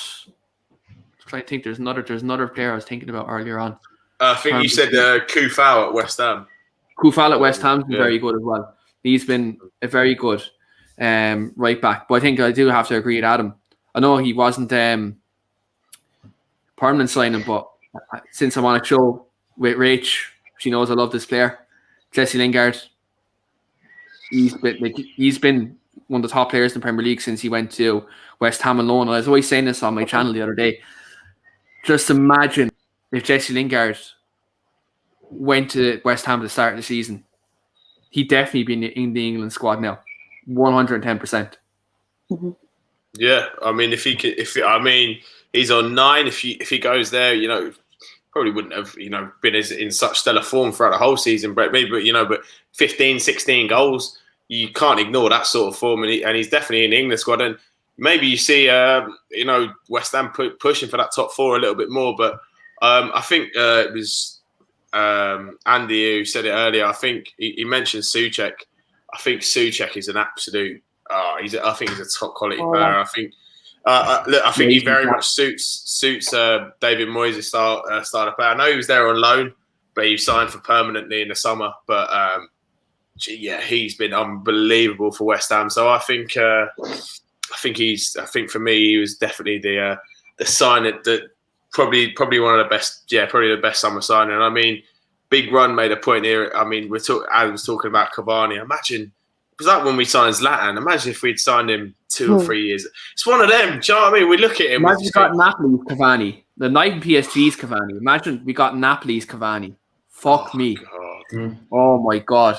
I'm trying to think. There's another player I was thinking about earlier on. I think you said Kufal at West Ham. Kufal at West Ham's been very good as well. He's been a very good right back. But I think I do have to agree with Adam. I know he wasn't permanent signing, but since I'm on a show with Rach, she knows I love this player. Jesse Lingard. He's been one of the top players in the Premier League since he went to West Ham alone. And I was always saying this on my channel the other day. Just imagine if Jesse Lingard went to West Ham at the start of the season. He'd definitely be in the England squad now, 110%. Mm-hmm. Yeah, I mean, he's on 9. If he goes there, probably wouldn't have been in such stellar form throughout the whole season, but 15, 16 goals, you can't ignore that sort of form, and he's definitely in the England squad. And maybe you see West Ham pushing for that top 4 a little bit more, but I think it was Andy who said it earlier. I think he mentioned Souček. I think Souček is an absolute. I think he's a top quality player. I think he very much suits David Moyes' style of player. I know he was there on loan, but he signed for permanently in the summer. But he's been unbelievable for West Ham. So I think for me he was definitely the sign that probably one of the best. Yeah, probably the best summer signing. I mean, Big Run made a point here. I mean, I was talking about Cavani. Imagine. It was like when we signed Zlatan. Imagine if we'd signed him 2 or 3 years. It's one of them. Do you know what I mean? We look at him. Imagine we got Napoli's Cavani. The night in PSG's Cavani. Imagine we got Napoli's Cavani. Fuck me. God. Oh my God.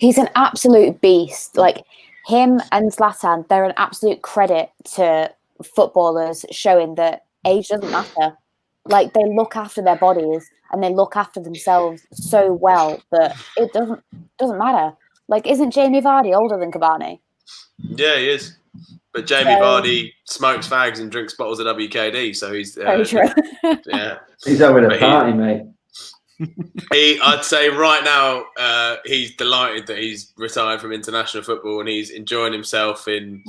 He's an absolute beast. Like him and Zlatan, they're an absolute credit to footballers, showing that age doesn't matter. Like they look after their bodies and they look after themselves so well that it doesn't matter. Like, isn't Jamie Vardy older than Cavani? Yeah, he is. But Jamie Vardy smokes fags and drinks bottles of WKD, so he's very true. Yeah, he's having a party, mate. I'd say right now he's delighted that he's retired from international football and he's enjoying himself in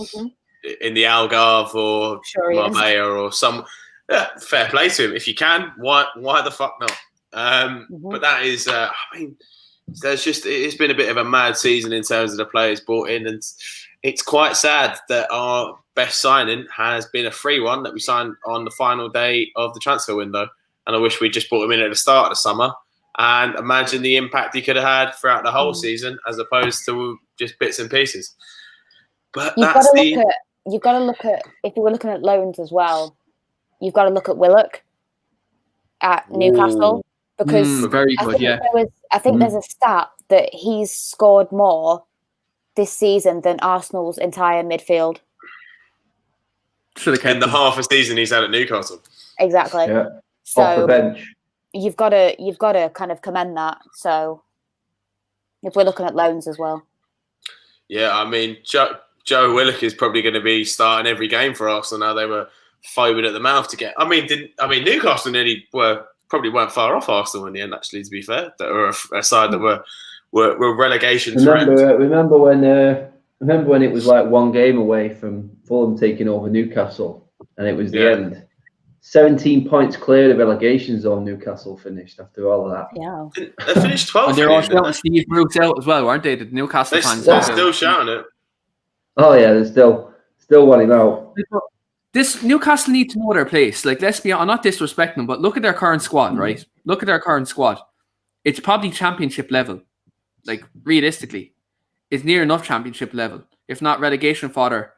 the Algarve or Marbella or some. Yeah, fair play to him. If you can, why the fuck not? But that is, it's been a bit of a mad season in terms of the players brought in, and it's quite sad that our best signing has been a free one that we signed on the final day of the transfer window. And I wish we just brought him in at the start of the summer and imagine the impact he could have had throughout the whole season as opposed to just bits and pieces. But you've got to look at, if you were looking at loans as well, you've got to look at Willock at Newcastle. Because very good, I think there's a stat that he's scored more this season than Arsenal's entire midfield. In the half a season he's had at Newcastle. Exactly. Yeah. So off the bench. You've got to kind of commend that. So if we're looking at loans as well. Yeah, I mean Joe Willock is probably going to be starting every game for Arsenal now. They were foaming at the mouth to get. Newcastle probably weren't far off Arsenal in the end, actually, to be fair. That were a side that were relegation threats. Remember when it was like one game away from Fulham taking over Newcastle and it was the end. 17 points clear of the relegation zone, Newcastle finished after all of that. Yeah. They finished 12th. And they're all shouting Steve Bruce out as well, weren't they? The Newcastle fans. They're still shouting it. Oh yeah, they're still wanting out. This Newcastle need to know their place. Like, let's be honest, I'm not disrespecting them, but look at their current squad, right? Look at their current squad. It's probably championship level. Like, realistically, it's near enough championship level, if not relegation fodder,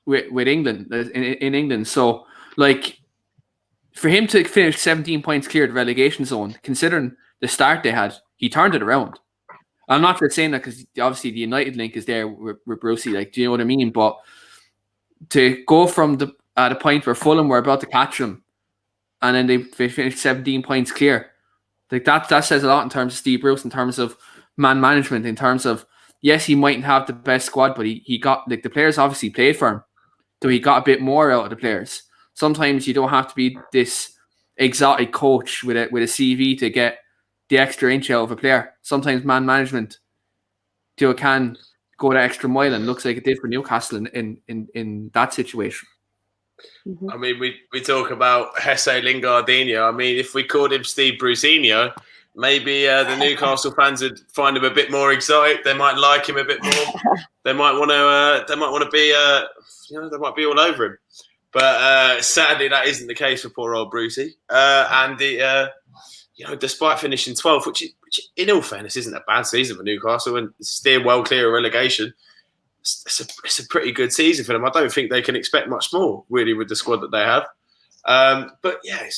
with England in England. So, like, for him to finish 17 points clear of the relegation zone, considering the start they had, he turned it around. I'm not just saying that because obviously the United link is there with Brucey. Like, do you know what I mean? But to go from the point where Fulham were about to catch them, and then they finished 17 points clear, like that says a lot in terms of Steve Bruce, in terms of man management, in terms of, yes, he mightn't have the best squad, but he got, like, the players obviously played for him. though he got a bit more out of the players. Sometimes you don't have to be this exotic coach with a CV to get the extra inch out of a player. Sometimes man management can go the extra mile, and looks like it did for Newcastle in that situation. Mm-hmm. I mean, we talk about Jesse Lingardinho. I mean, if we called him Steve Brusinho, maybe the Newcastle fans would find him a bit more exotic. They might like him a bit more. They might want to. They might want to be. They might be all over him. But sadly, that isn't the case for poor old Brucey. And despite finishing 12th, which in all fairness isn't a bad season for Newcastle, and steer well clear of relegation. It's a pretty good season for them. I don't think they can expect much more, really, with the squad that they have. But yeah,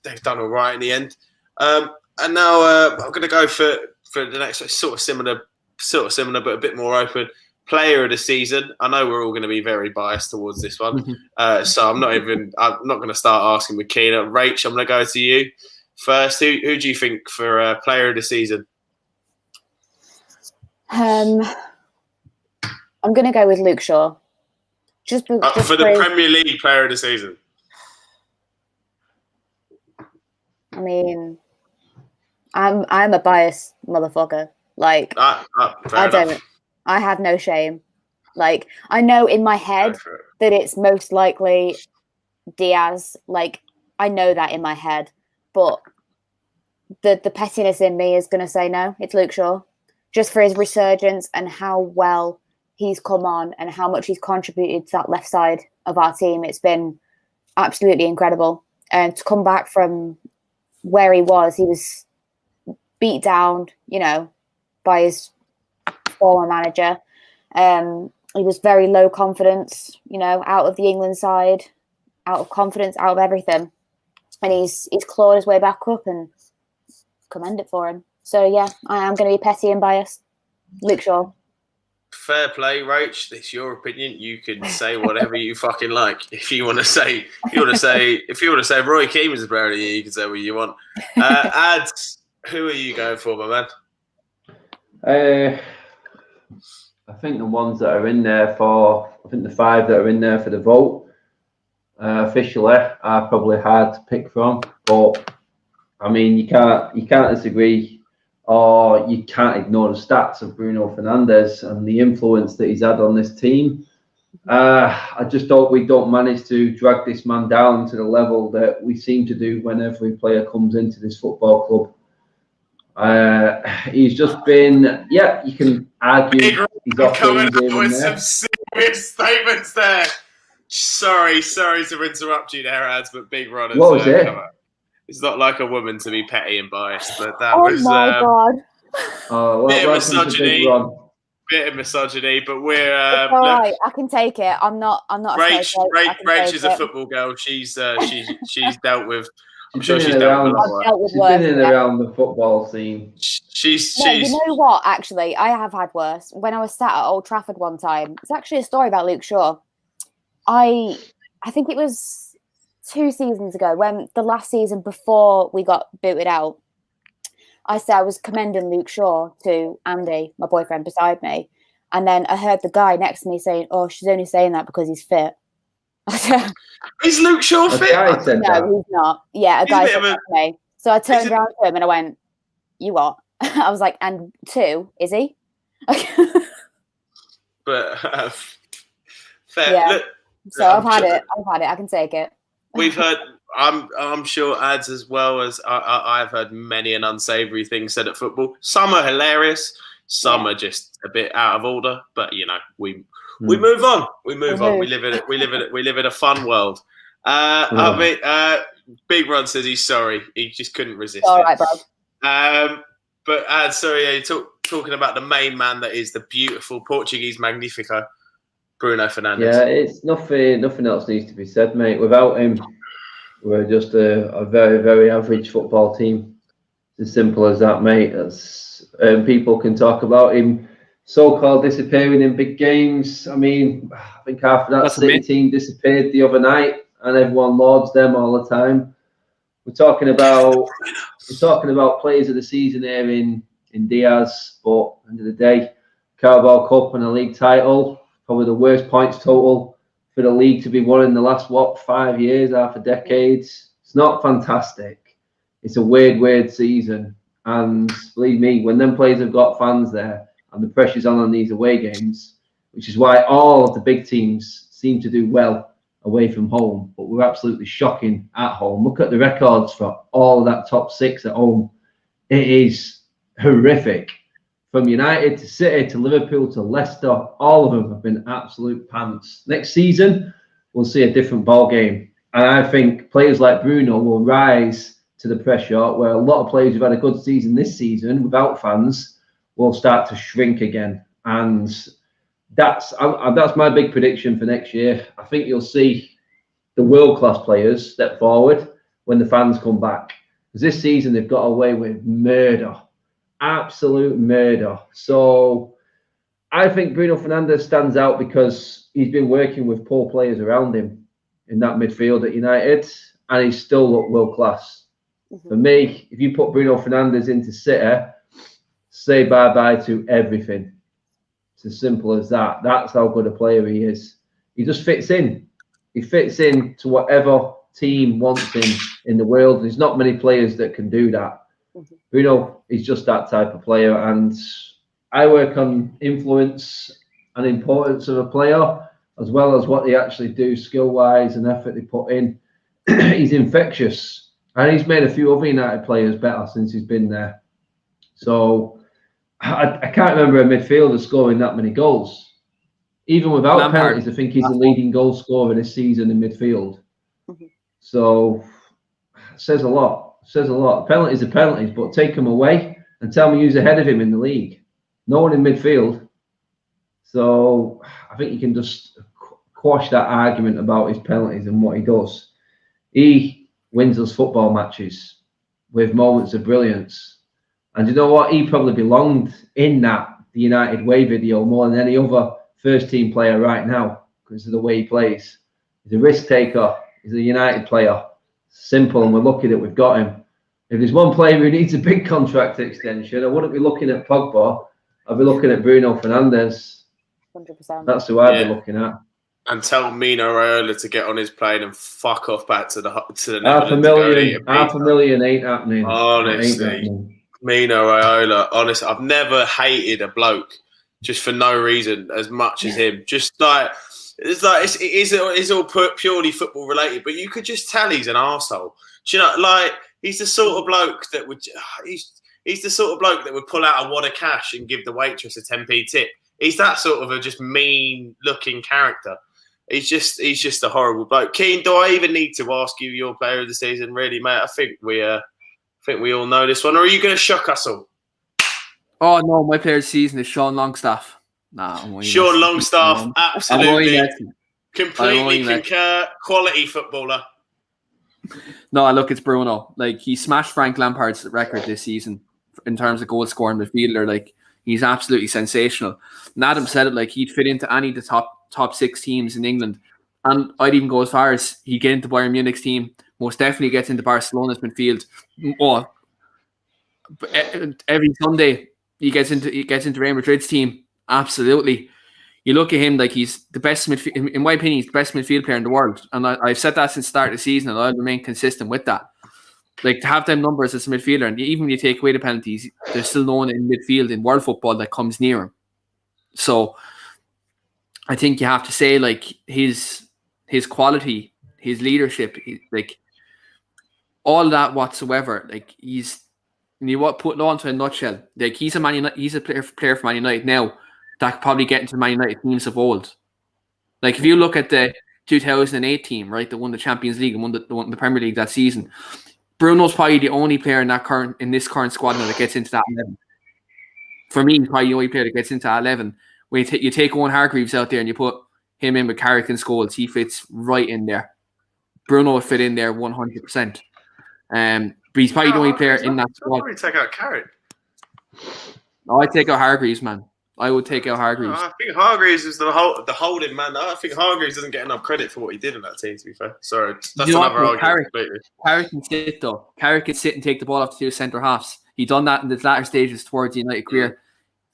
they've done all right in the end. And now I'm going to go for the next sort of similar, but a bit more open. Player of the season. I know we're all going to be very biased towards this one, so I'm not going to start asking with Keane. Rach, I'm going to go to you first. Who do you think for player of the season? I'm going to go with Luke Shaw. Just for the Premier League player of the season. I mean, I'm a biased motherfucker. Like, I have no shame. Like, I know in my head that it's most likely Diaz. Like, I know that in my head, but the pettiness in me is going to say no. It's Luke Shaw, just for his resurgence and how well he's come on and how much he's contributed to that left side of our team. It's been absolutely incredible. And to come back from where he was beat down, by his former manager. He was very low confidence, out of the England side, out of confidence, out of everything. And he's clawed his way back up, and commend it for him. So yeah, I am going to be petty and biased. Luke Shaw. Fair play, Roach. It's your opinion. You can say whatever you fucking like. If you want to say Roy Keane was a player of the year, you can say what you want. Ads, who are you going for, my man? I think the ones that are in there the 5 that are in there for the vote, officially, I probably had to pick from. But I mean, you can't disagree. Or you can't ignore the stats of Bruno Fernandes and the influence that he's had on this team. I just hope we don't manage to drag this man down to the level that we seem to do when every player comes into this football club. He's just been, you can argue. He's coming up with some serious statements there. Sorry to interrupt you there, Ads, but Big Ron has what was it? Come up. It's not like a woman to be petty and biased, but that was my God. Bit of misogyny, but we're all right. I can take it. I'm not. Rach is a football girl. She's dealt with. I'm sure she's dealt with worse. She's been in and around the football scene. She's. You know what? Actually, I have had worse. When I was sat at Old Trafford one time, it's actually a story about Luke Shaw. I think it was 2 seasons ago, when the last season before we got booted out, I said I was commending Luke Shaw to Andy, my boyfriend beside me, and then I heard the guy next to me saying, "Oh, she's only saying that because he's fit." Is Luke Shaw fit? No, he's not. Yeah, a guy said that to me. So I turned around to him and I went, "You what?" I was like, "And 2, is he?" But fair. Yeah. Look, so I've had it. I can take it. We've heard. I'm sure Ads as well as I've heard many an unsavoury thing said at football. Some are hilarious. Some are just a bit out of order. But we move on. We move on. We live in a fun world. I mean, Big Ron says he's sorry. He just couldn't resist. All right, bro. But Ads, sorry, talking about the main man that is the beautiful Portuguese Magnifico. Bruno Fernandes. Yeah, it's nothing else needs to be said, mate. Without him, we're just a very, very average football team. It's as simple as that, mate. People can talk about him so-called disappearing in big games. I mean, I think half of that City team disappeared the other night, and everyone lauds them all the time. We're talking about players of the season here in Diaz, but at the end of the day, Carabao Cup and a league title. Probably the worst points total for the league to be won in the last, 5 years, half a decade. It's not fantastic. It's a weird season. And believe me, when them players have got fans there and the pressure's on these away games, which is why all of the big teams seem to do well away from home, but we're absolutely shocking at home. Look at the records for all of that top 6 at home. It is horrific. From United to City to Liverpool to Leicester, all of them have been absolute pants. Next season, we'll see a different ball game. And I think players like Bruno will rise to the pressure, where a lot of players who've had a good season this season without fans will start to shrink again. And that's my big prediction for next year. I think you'll see the world-class players step forward when the fans come back. Because this season they've got away with murder. Absolute murder. So I think Bruno Fernandes stands out because he's been working with poor players around him in that midfield at United, and he's still looked world class. For me, if you put Bruno Fernandes into City, say bye-bye to everything. It's as simple as that. That's how good a player he is. He just fits in. He fits in to whatever team wants him in the world. There's not many players that can do that. Bruno is just that type of player, and I work on influence and importance of a player as well as what they actually do skill-wise and effort they put in. He's infectious, and he's made a few other United players better since he's been there. So I can't remember a midfielder scoring that many goals. Even without penalties, I think he's the leading goal scorer this season in midfield. So it says a lot. Says a lot. Penalties are penalties, but take them away and tell me who's ahead of him in the league. No one in midfield. So I think you can just quash that argument about his penalties and what he does. He wins us football matches with moments of brilliance. And you know what? He probably belonged in the United way video more than any other first team player right now because of the way he plays. He's a risk taker. He's a United player. Simple, and we're lucky that we've got him. If there's one player who needs a big contract extension, I wouldn't be looking at Pogba. I'd be looking at Bruno Fernandes. 100%. That's who I'd be looking at. And tell Mino Raiola to get on his plane and fuck off back to the Netherlands. Half a million ain't happening. Honestly, Mino Raiola. Honestly, I've never hated a bloke just for no reason as much as him. Just like. It's all purely football related, but you could just tell he's an arsehole. Do you know, like he's the sort of bloke that would he's the sort of bloke that would pull out a wad of cash and give the waitress a 10p tip. He's that sort of a just mean looking character. He's just a horrible bloke. Keane, do I even need to ask you your player of the season, really, mate? I think we all know this one. Or are you going to shock us all? Oh no, my player of the season is Sean Longstaff. Nah, Sean Longstaff, absolutely, completely concur. Quality footballer. No, look, it's Bruno. Like he smashed Frank Lampard's record this season in terms of goal scoring midfielder. Like he's absolutely sensational. And Adam said it. Like he'd fit into any of the top 6 teams in England, and I'd even go as far as he'd get into Bayern Munich's team. Most definitely gets into Barcelona's midfield. Oh, every Sunday he gets into Real Madrid's team. Absolutely. You look at him like he's the best midfield, in my opinion, he's the best midfield player in the world. And I've said that since the start of the season, and I'll remain consistent with that. Like to have them numbers as a midfielder, and even when you take away the penalties, there's still no one in midfield in world football that comes near him. So I think you have to say like his quality, his leadership, like all that whatsoever. Like he's, and you put it on to a nutshell. Like he's a player for Man United now that could probably get into Man United teams of old. Like if you look at the 2008 team, right, that won the Champions League and won the Premier League that season, Bruno's probably the only player in this current squad now that gets into that 11. For me, he's probably the only player that gets into that 11. When you take Owen Hargreaves out there and you put him in with Carrick and Scholes, he fits right in there. Bruno would fit in there 100%. But he's probably the only player in that squad. I'd probably take out Carrick. No, I'd take out Hargreaves, man. I would take out Hargreaves. I think Hargreaves is the holding man. I think Hargreaves doesn't get enough credit for what he did in that team, to be fair. Sorry, that's another argument. Carrick can sit, though. Carrick can sit and take the ball off the 2 centre halves. He done that in the latter stages towards the United career.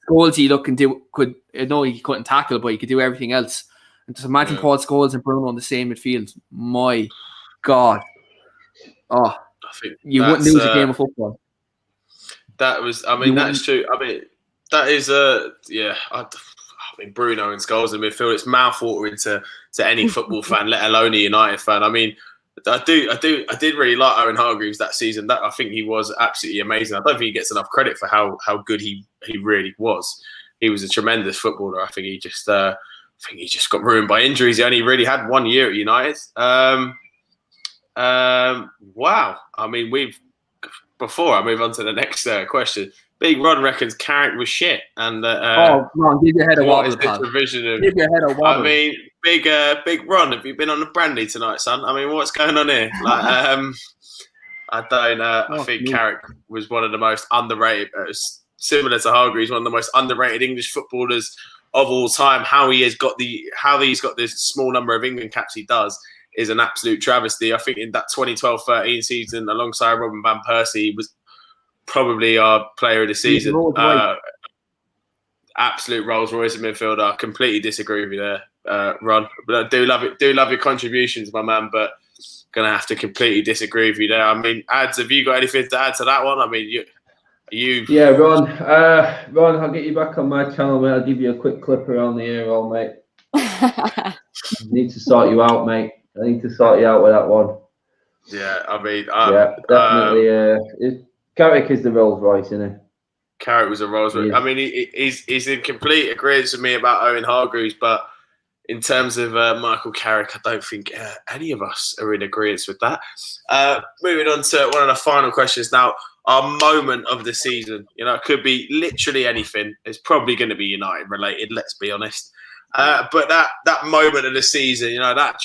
Scholes, he couldn't tackle, but he could do everything else. And just imagine Paul Scholes and Bruno on the same midfield. My God. Oh, I think you wouldn't lose a game of football. That was, I mean, that's true. I mean, that is I mean, Bruno and Scholes in midfield, it's mouth-watering to any football fan, let alone a United fan. I mean, I did really like Owen Hargreaves that season. That I think he was absolutely amazing. I don't think he gets enough credit for how good he really was. He was a tremendous footballer. I think he just got ruined by injuries. He only really had 1 year at United. Wow. I mean, before I move on to the next question, Big Ron reckons Carrick was shit. And Ron, give your head a wobble, pal. Give your head a wobble. I mean, Big Ron, have you been on the brandy tonight, son? I mean, what's going on here? Like, I don't. I think Carrick was one of the most underrated. Similar to Hargreaves, one of the most underrated English footballers of all time. How he's got this small number of England caps he does is an absolute travesty. I think in that 2012-13 season, alongside Robin van Persie, he was probably our player of the season. Absolute Rolls Royce midfielder. I completely disagree with you there, Ron. But I do love it. Do love your contributions, my man. But gonna have to completely disagree with you there. I mean, Ads, have you got anything to add to that one? I mean, you. Yeah, Ron. Ron, I'll get you back on my channel, mate. I'll give you a quick clip around the ear roll, mate. I need to sort you out, mate. I need to sort you out with that one. Yeah, I mean, yeah, definitely. Carrick is the Rolls Royce, isn't he? Carrick was a Rolls Royce. I mean, he's in complete agreement with me about Owen Hargreaves, but in terms of Michael Carrick, I don't think any of us are in agreement with that. Moving on to one of the final questions now. Our moment of the season, it could be literally anything. It's probably going to be United related. Let's be honest. But that moment of the season, that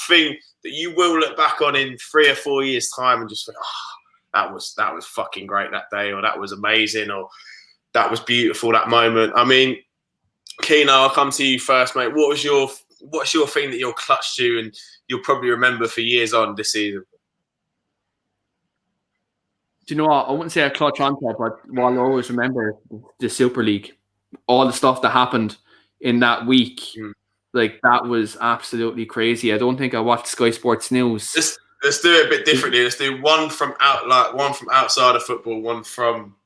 thing that you will look back on in 3 or 4 years' time and just think, that was fucking great that day, or that was amazing, or that was beautiful, that moment. I mean, Keane, I'll come to you first, mate. What's your thing that you'll clutch to and you'll probably remember for years on this season? Do you know what? I wouldn't say I clutch onto it, but what I'll always remember the Super League, all the stuff that happened in that week, like that was absolutely crazy. I don't think I watched Sky Sports News. Let's do it a bit differently. Let's do one from outside of football, one from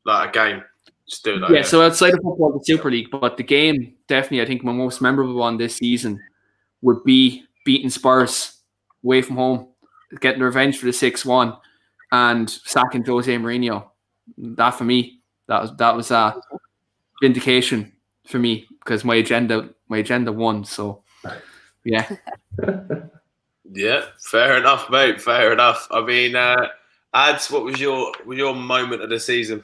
like a game. Just do it like So outside of football, the Super League, but the game, definitely I think my most memorable one this season would be beating Spurs away from home, getting revenge for the 6-1 and sacking Jose Mourinho. That for me, that was a vindication for me because my agenda won. So yeah. Yeah, fair enough, mate. Fair enough. I mean, Ads, what was your moment of the season?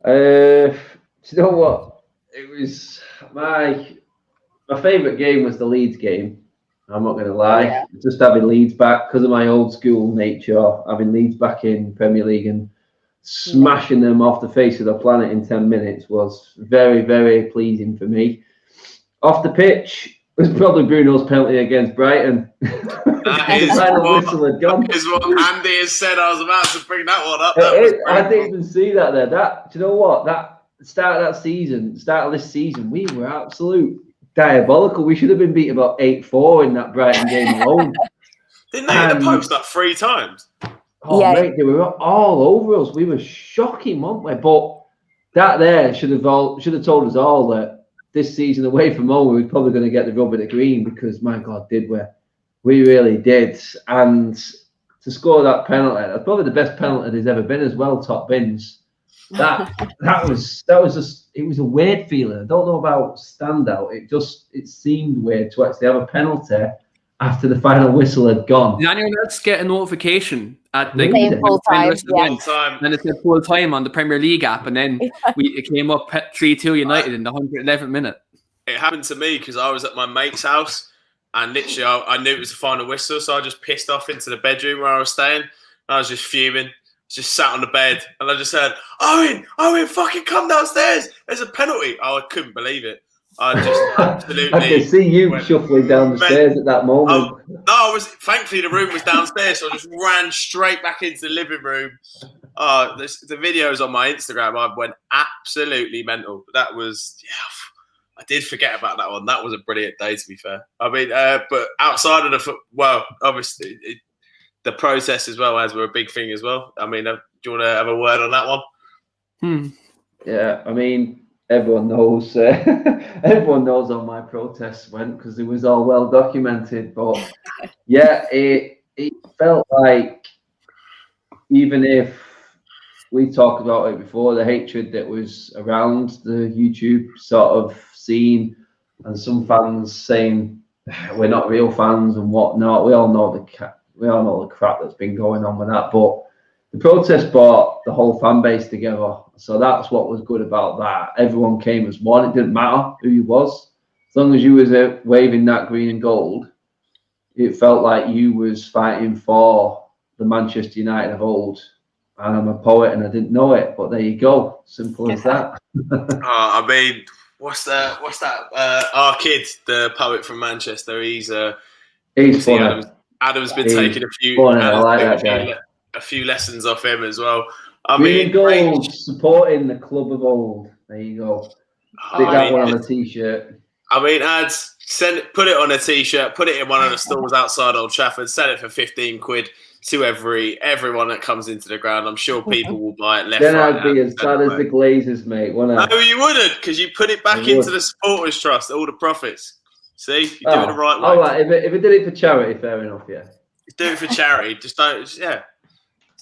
Do you know what? It was my favourite game was the Leeds game. I'm not going to lie. Yeah. Just having Leeds back because of my old school nature, having Leeds back in Premier League and smashing them off the face of the planet in 10 minutes was very, very pleasing for me. Off the pitch, it was probably Bruno's penalty against Brighton. That is what Andy has said. I was about to bring that one up. I didn't even see that there. Do you know what? That start of this season, we were absolute diabolical. We should have been beat about 8-4 in that Brighton game alone. Didn't they hit the post like 3 times? Oh, yeah. Mate, they were all over us. We were shocking, weren't we? But that there should have told us all that this season away from home, we were probably going to get the rub of the green because, my God, did we? We really did. And to score that penalty, that's probably the best penalty there's ever been as well, top bins. That was just, it was a weird feeling. I don't know about standout. It seemed weird to actually have a penalty after the final whistle had gone. Did anyone else get a notification at the full time? And it said full time on the Premier League app, and then it came up 3-2 United in the 111th minute. It happened to me because I was at my mate's house, and literally I knew it was the final whistle, so I just pissed off into the bedroom where I was staying. I was just fuming, just sat on the bed, and I just said, "Owen, fucking come downstairs! There's a penalty!" Oh, I couldn't believe it. I just absolutely. I can see you shuffling down the stairs at that moment. Thankfully the room was downstairs, so I just ran straight back into the living room. The videos on my Instagram, I went absolutely mental. That was, did forget about that one. That was a brilliant day, to be fair. I mean, but outside of obviously the process as well as were a big thing as well. I mean, do you want to have a word on that one? Yeah, I mean, everyone knows. Everyone knows how my protests went because it was all well documented. But yeah, it felt like, even if we talked about it before, the hatred that was around the YouTube sort of scene, and some fans saying we're not real fans and whatnot. We all know the crap that's been going on with that. But the protest brought the whole fan base together, so that's what was good about that. Everyone came as one. It didn't matter who you was, as long as you was waving that green and gold. It felt like you was fighting for the Manchester United of old. And I'm a poet and I didn't know it, but there you go. Simple as that. I mean, what's that? Our kid, the poet from Manchester, he's funny. Adam's been taking a few lessons off him as well. I mean, gold, supporting the club of old. There you go. Stick that one on a t-shirt. I mean, ads, put it on a t-shirt, put it in one of the stalls outside Old Trafford, sell it for 15 quid to everyone that comes into the ground. I'm sure people will buy it left. Then I'd be as bad as the Glazers, mate. No, you wouldn't, because you put it back into the supporters trust, all the profits. See, you do it the right way. All right, if I did it for charity, fair enough. Yeah, do it for charity. Just don't. Yeah,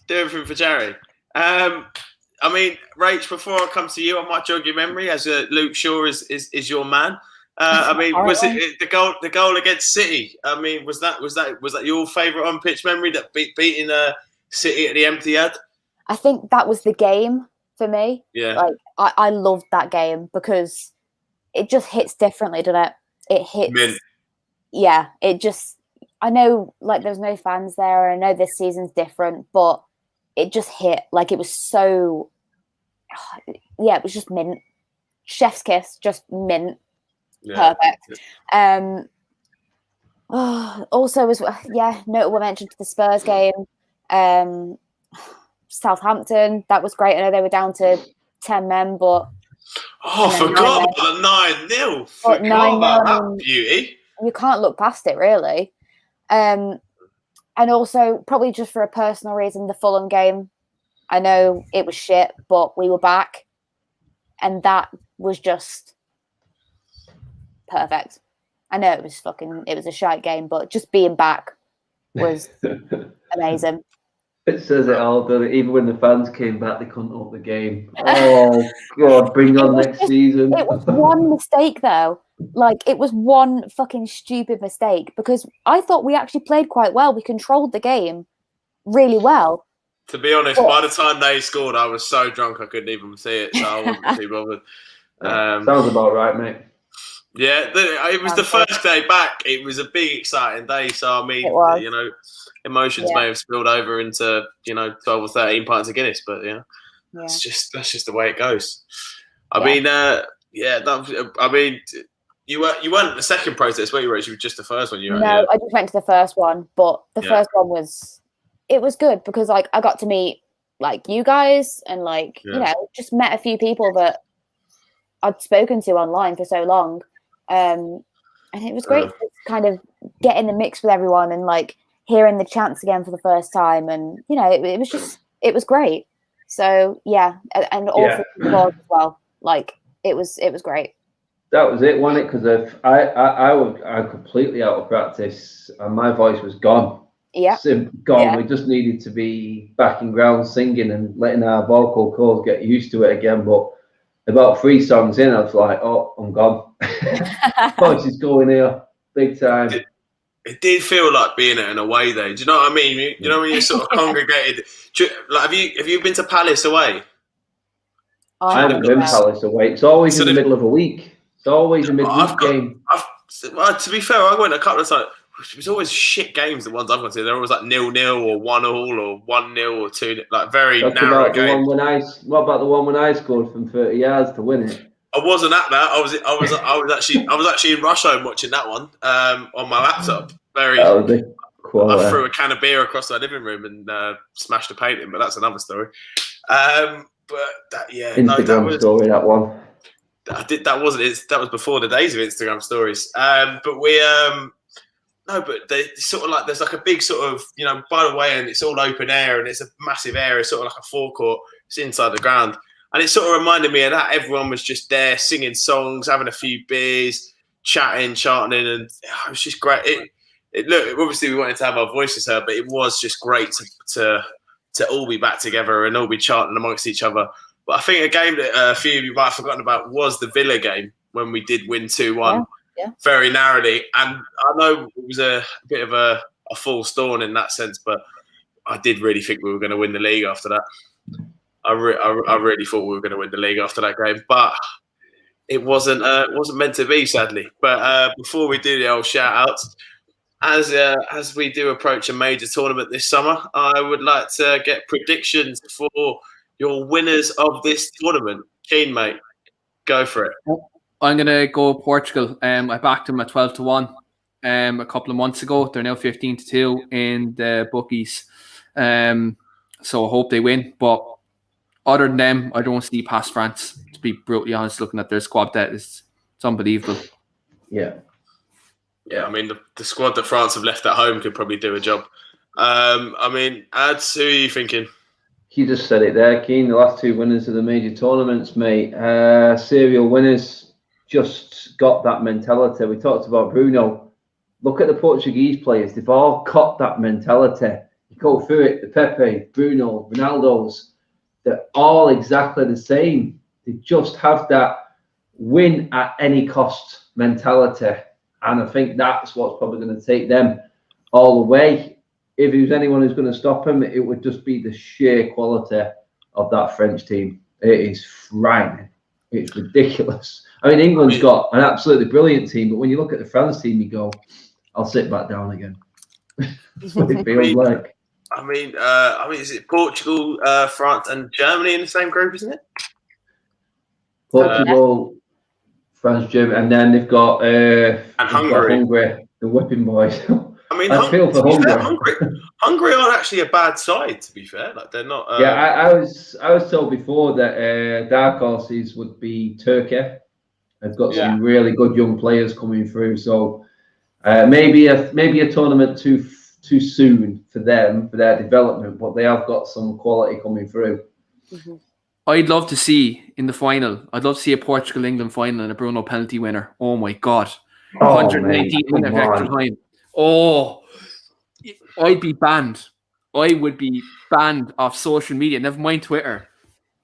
do everything for charity. I mean, Rach, before I come to you, I might jog your memory as Luke Shaw is your man. I mean, was it the goal against City? I mean, was that your favourite on pitch memory, that beating City at the Etihad? I think that was the game for me. Yeah, like I loved that game because it just hits differently, doesn't it? It hits. Mint. Yeah, it just. I know, like, there's no fans there. I know this season's different, but it just hit like it was so. Yeah, it was just mint. Chef's kiss, just mint. Yeah. Perfect. Also, as well, notable mention to the Spurs game. Southampton, that was great. I know they were down to 10 men, but forgot about the 9-0. Forgot about that beauty. You can't look past it, really. And also, probably just for a personal reason, the Fulham game. I know it was shit, but we were back, and that was just perfect. I know it was a shite game, but just being back was amazing. It says it all, doesn't it? Even when the fans came back, they couldn't up the game. Oh, God, bring on next season. It was one mistake, though. Like, it was one fucking stupid mistake, because I thought we actually played quite well. We controlled the game really well. To be honest, by the time they scored, I was so drunk I couldn't even see it, so I wasn't too bothered. Sounds about right, mate. Yeah, it was the first day back. It was a big, exciting day. So, I mean, emotions may have spilled over into, 12 or 13 pints of Guinness, but, that's just the way it goes. I mean, you weren't the second protest, were you, Rach? You were just the first one. I just went to the first one, but the first one was good because, like, I got to meet, like, you guys and, like, just met a few people that I'd spoken to online for so long. And it was great to kind of get in the mix with everyone and, like, hearing the chants again for the first time. And, it was great. So, yeah. And also the applause as well. Like, it was great. That was it, wasn't it? Because I'm completely out of practice and my voice was gone. Yeah. Gone. Yeah. We just needed to be back in ground singing and letting our vocal cords get used to it again. But about 3 songs in, I was like, oh, I'm gone. Voice is going here, big time. It did feel like being at an away day. Do you know what I mean? You know when you're sort of congregated. Like, have you been to Palace away? I haven't been to Palace away. It's always in the middle of a week. It's always a midweek game. To be fair, I went a couple of times. It was always shit games. The ones I've gone to, they're always like 0-0 or 1-1 or 1-0 or 2, like very narrow games. What about the one when I scored from 30 yards to win it? I wasn't at that. I was actually in Russia watching that one on my laptop. I threw a can of beer across my living room and smashed a painting, but that's another story. Instagram story, that one. I did. That wasn't it. That was before the days of Instagram stories. But we no, but they sort of like there's like a big sort of by the way, and it's all open air and it's a massive area, sort of like a forecourt. It's inside the ground, and it sort of reminded me of that. Everyone was just there singing songs, having a few beers, chatting, chanting, and it was just great. Look, obviously we wanted to have our voices heard, but it was just great to all be back together and all be chanting amongst each other. But I think a game that a few of you might have forgotten about was the Villa game when we did win 2-1 very narrowly. And I know it was a bit of a false dawn in that sense, but I did really think we were going to win the league after that. I really thought we were going to win the league after that game, but it wasn't meant to be, sadly. But before we do the old shout-outs, as we do approach a major tournament this summer, I would like to get predictions for your winners of this tournament. Keane, mate, go for it. I'm going to go Portugal. I backed them at 12-1 a couple of months ago. They're now 15-2 in the bookies. So I hope they win. But other than them, I don't see past France, to be brutally honest, looking at their squad. It's unbelievable. Yeah. Yeah, I mean, the squad that France have left at home could probably do a job. I mean, Ads, who are you thinking? You just said it there, Keane. The last two winners of the major tournaments, mate. Serial winners, just got that mentality. We talked about Bruno. Look at the Portuguese players. They've all got that mentality. You go through it, the Pepe, Bruno, Ronaldo's, they're all exactly the same. They just have that win at any cost mentality. And I think that's what's probably going to take them all the way. If there was anyone who's going to stop them, it would just be the sheer quality of that French team. It is frightening. It's ridiculous. I mean, England's got an absolutely brilliant team, but when you look at the France team, you go, I'll sit back down again. That's what it feels like. I mean, is it Portugal, France, and Germany in the same group, isn't it? Portugal, France, Germany, and then they've got Hungary, the whipping boys. I mean, I feel for Hungary. Hungary aren't actually a bad side, to be fair. Like they're not. Yeah, I was told before that dark horses would be Turkey. They've got some really good young players coming through, so maybe a tournament too soon for them for their development, but they have got some quality coming through. Mm-hmm. I'd love to see in the final. I'd love to see a Portugal-England final and a Bruno penalty winner. Oh my God, 119 minutes of extra time. Oh, I'd be banned. I would be banned off social media. Never mind Twitter.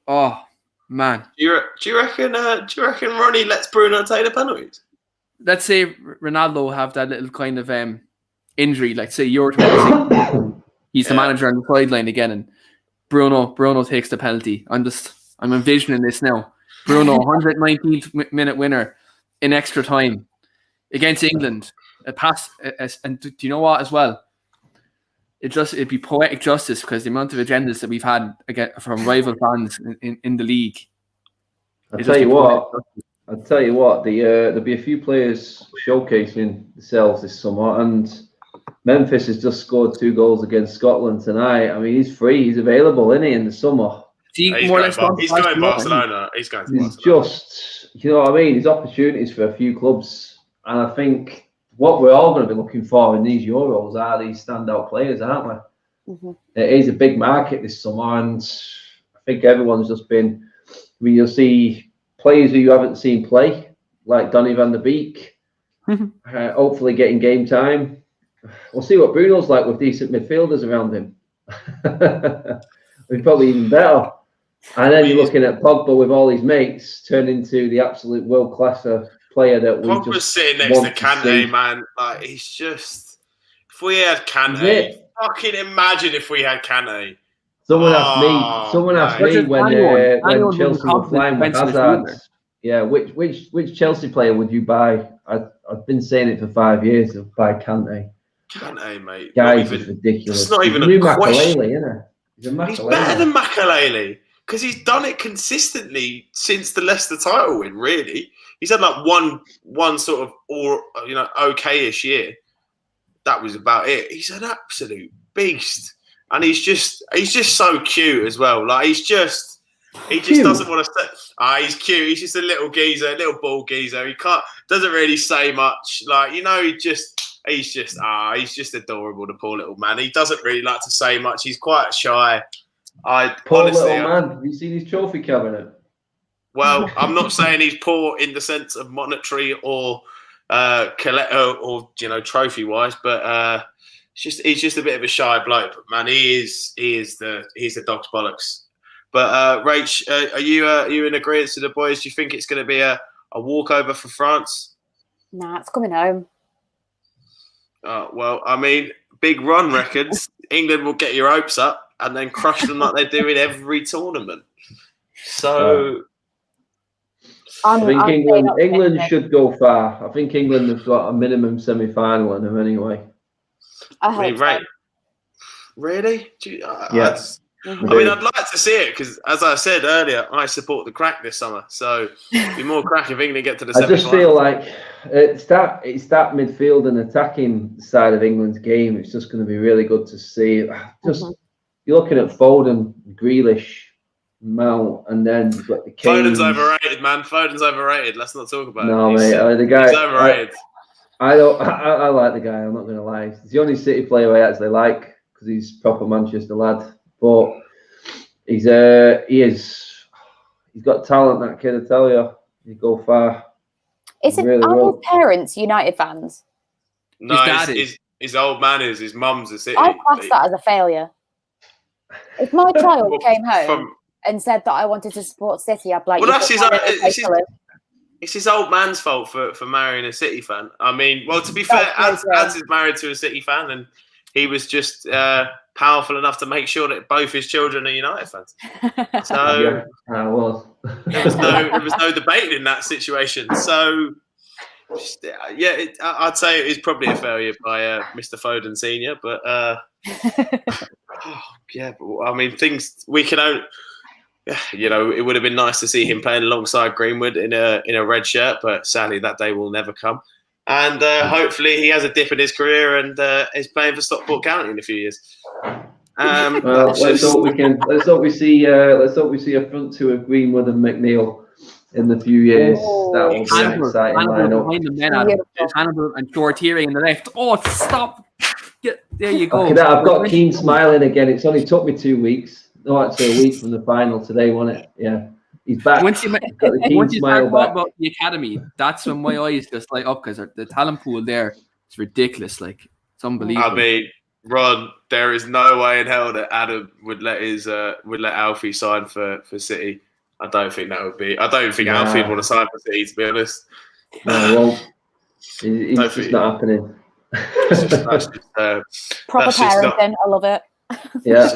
Oh man. Do you reckon Ronnie lets Bruno take the penalties? Let's say Ronaldo have that little kind of injury. Like say you're 26, he's the manager on the sideline again, and Bruno takes the penalty. I'm envisioning this now. Bruno, 119th minute winner in extra time against England. A pass, and do you know what as well? It'd be poetic justice because the amount of agendas that we've had again from rival fans in the league. I'll tell you what. There'll be a few players showcasing themselves this summer, and Memphis has just scored 2 goals against Scotland tonight. I mean, he's free. He's available, isn't he, in the summer? He's going Barcelona. He's going to Barcelona. He's just, you know what I mean? There's opportunities for a few clubs, and I think what we're all going to be looking for in these Euros are these standout players, aren't we? Mm-hmm. It is a big market this summer, and I think everyone's just been. I mean, you'll see players who you haven't seen play, like Donny van der Beek, hopefully getting game time. We'll see what Bruno's like with decent midfielders around him. He's probably even better. And then you're looking at Pogba with all his mates turn into the absolute world-class player that we Pogba's just sitting next to Kante, man. Like, he's just... If we had Kante, fucking imagine if we had Kante. Someone asked me when Chelsea were flying with Hazard, which Chelsea player would you buy? I've been saying it for 5 years. I'd buy Kante. Kante, mate. Guys, it's ridiculous. It's not even a question. He's better than Makelele because he's done it consistently since the Leicester title win. Really, he's had like one sort of okay-ish year. That was about it. He's an absolute beast, and he's just so cute as well. Like he's just He just doesn't want to. He's cute. He's just a little geezer, a little bald geezer. He doesn't really say much. Like he's just adorable. The poor little man. He doesn't really like to say much. He's quite shy. Poor little man. Have you seen his trophy cabinet? Well, I'm not saying he's poor in the sense of monetary or trophy wise, but he's just a bit of a shy bloke. But man, he's the dog's bollocks. But Rach, are you in agreement to the boys? Do you think it's going to be a walkover for France? Nah, it's coming home. Well, I mean, Big Ron reckons England will get your hopes up and then crush them like they do in every tournament. So. I think England should go far. I think England have got a minimum semi-final in them anyway. I hope so. Really? Yes. I mean, I'd like to see it because, as I said earlier, I support the crack this summer. So it'd be more crack if England get to the semi-final. I just feel like it's that midfield and attacking side of England's game. It's just going to be really good to see. You're looking at Foden, Grealish, Mount, and then you've got the Keane. Foden's overrated, man. Foden's overrated. Let's not talk about it. No, mate. The guy. He's overrated. I like the guy. I'm not going to lie. He's the only City player I actually like because he's proper Manchester lad. But he's got talent. That kid, I tell you, he go far. Is it really parents United fans? No, his old man is. His mum's a City. I class that as a failure. If my child came home and said that I wanted to support City, I'd be like, well, it's his old man's fault for marrying a City fan. I mean, well, to be fair, Ads is married to a City fan, and he was just powerful enough to make sure that both his children are United fans. So I was. there was no debate in that situation. So yeah, I'd say it is probably a failure by Mr. Foden Senior, but yeah, but I mean, things we can only. It would have been nice to see him playing alongside Greenwood in a red shirt, but sadly that day will never come. And hopefully he has a dip in his career and is playing for Stockport County in a few years. Let's hope we see a front two of Greenwood and McNeil in the few years. That will be an exciting lineup. Hannibal and Shortieri in the left. Oh, stop! There you go. I've got Keane smiling again. It's only took me 2 weeks. No, actually a week from the final today, wasn't it? Yeah. He's back. Once you start about the academy, that's when my eyes just light up because the talent pool there is ridiculous. Like, it's unbelievable. I mean, Ron, there is no way in hell that Adam would let Alfie sign for City. I don't think Alfie would want to sign for City, to be honest. No, it's just not happening. Proper parenting, I love it. Yeah.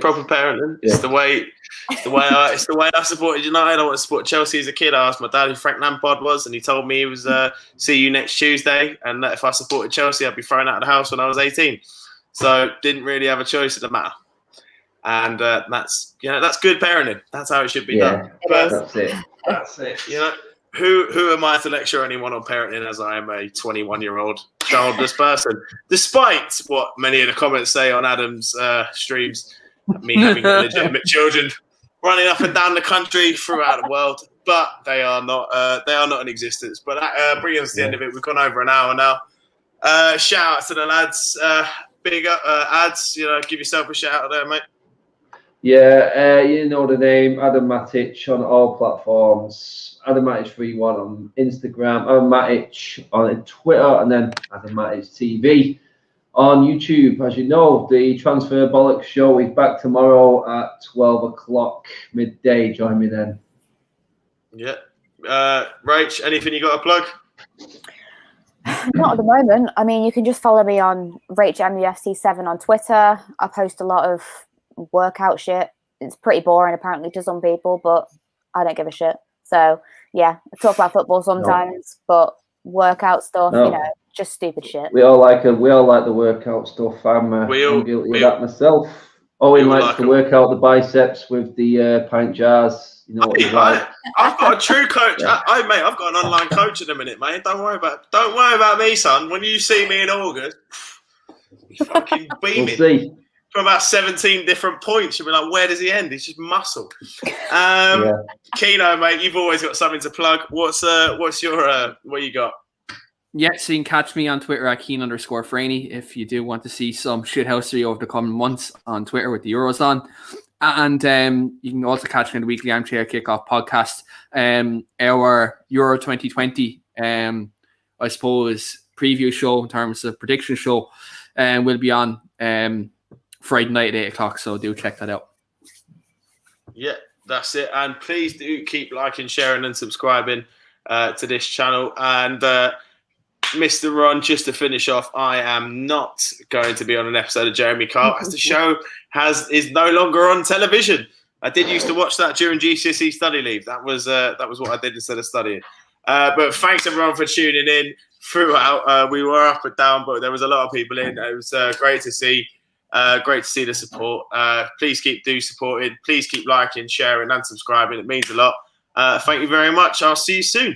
Proper parenting. Yeah. It's the way I supported United. I wanted to support Chelsea as a kid. I asked my dad who Frank Lampard was, and he told me he was see you next Tuesday, and that if I supported Chelsea, I'd be thrown out of the house when I was 18. So didn't really have a choice in the matter. And that's good parenting. That's how it should be done. But that's it. Who am I to lecture anyone on parenting as I am a 21-year-old childless person, despite what many of the comments say on Adam's streams. Me having legitimate children running up and down the country throughout the world, but they are not in existence. But that brings us to the end of it. We've gone over an hour now. Shout out to the lads. Big up Ads. Give yourself a shout out there, mate. Yeah, you know the name, Adam Matic on all platforms. Adam Matic 31 on Instagram, Adam Matic on Twitter, and then Adam Matic TV on YouTube. As you know, the Transfer Bollocks show is back tomorrow at 12 o'clock midday. Join me then. Yeah. Rach, anything you got to plug? Not at the moment. I mean, you can just follow me on RachMUFC7 on Twitter. I post a lot of workout shit. It's pretty boring apparently to some people, but I don't give a shit. So yeah, I talk about football sometimes, but workout stuff, just stupid shit. We all like the workout stuff. I'm guilty of that myself. Owen likes to work out the biceps with the pint jars. You know what he's like. I've got a true coach. Mate, I've got an online coach in a minute, mate. Don't worry about me, son. When you see me in August, you fucking beaming. We'll see. from about 17 different points. You'll be like, where does he end? He's just muscle. Keno, mate, you've always got something to plug. What's your what you got? Yeah, so you can catch me on Twitter at Keane_Franey if you do want to see some shithousery over the coming months on Twitter with the Euros on. And you can also catch me in the weekly Armchair Kickoff podcast. Our Euro 2020, I suppose, preview show in terms of prediction show will be on Friday night at 8 o'clock. So do check that out. Yeah, that's it. And please do keep liking, sharing and subscribing to this channel. And Mr. Ron, just to finish off, I am not going to be on an episode of Jeremy Kyle as the show is no longer on television. I did used to watch that during GCSE study leave. That was what I did instead of studying. But thanks everyone for tuning in throughout. We were up and down, but there was a lot of people in. It was great to see. Great to see the support. Please keep supporting. Please keep liking, sharing, and subscribing. It means a lot. Thank you very much. I'll see you soon.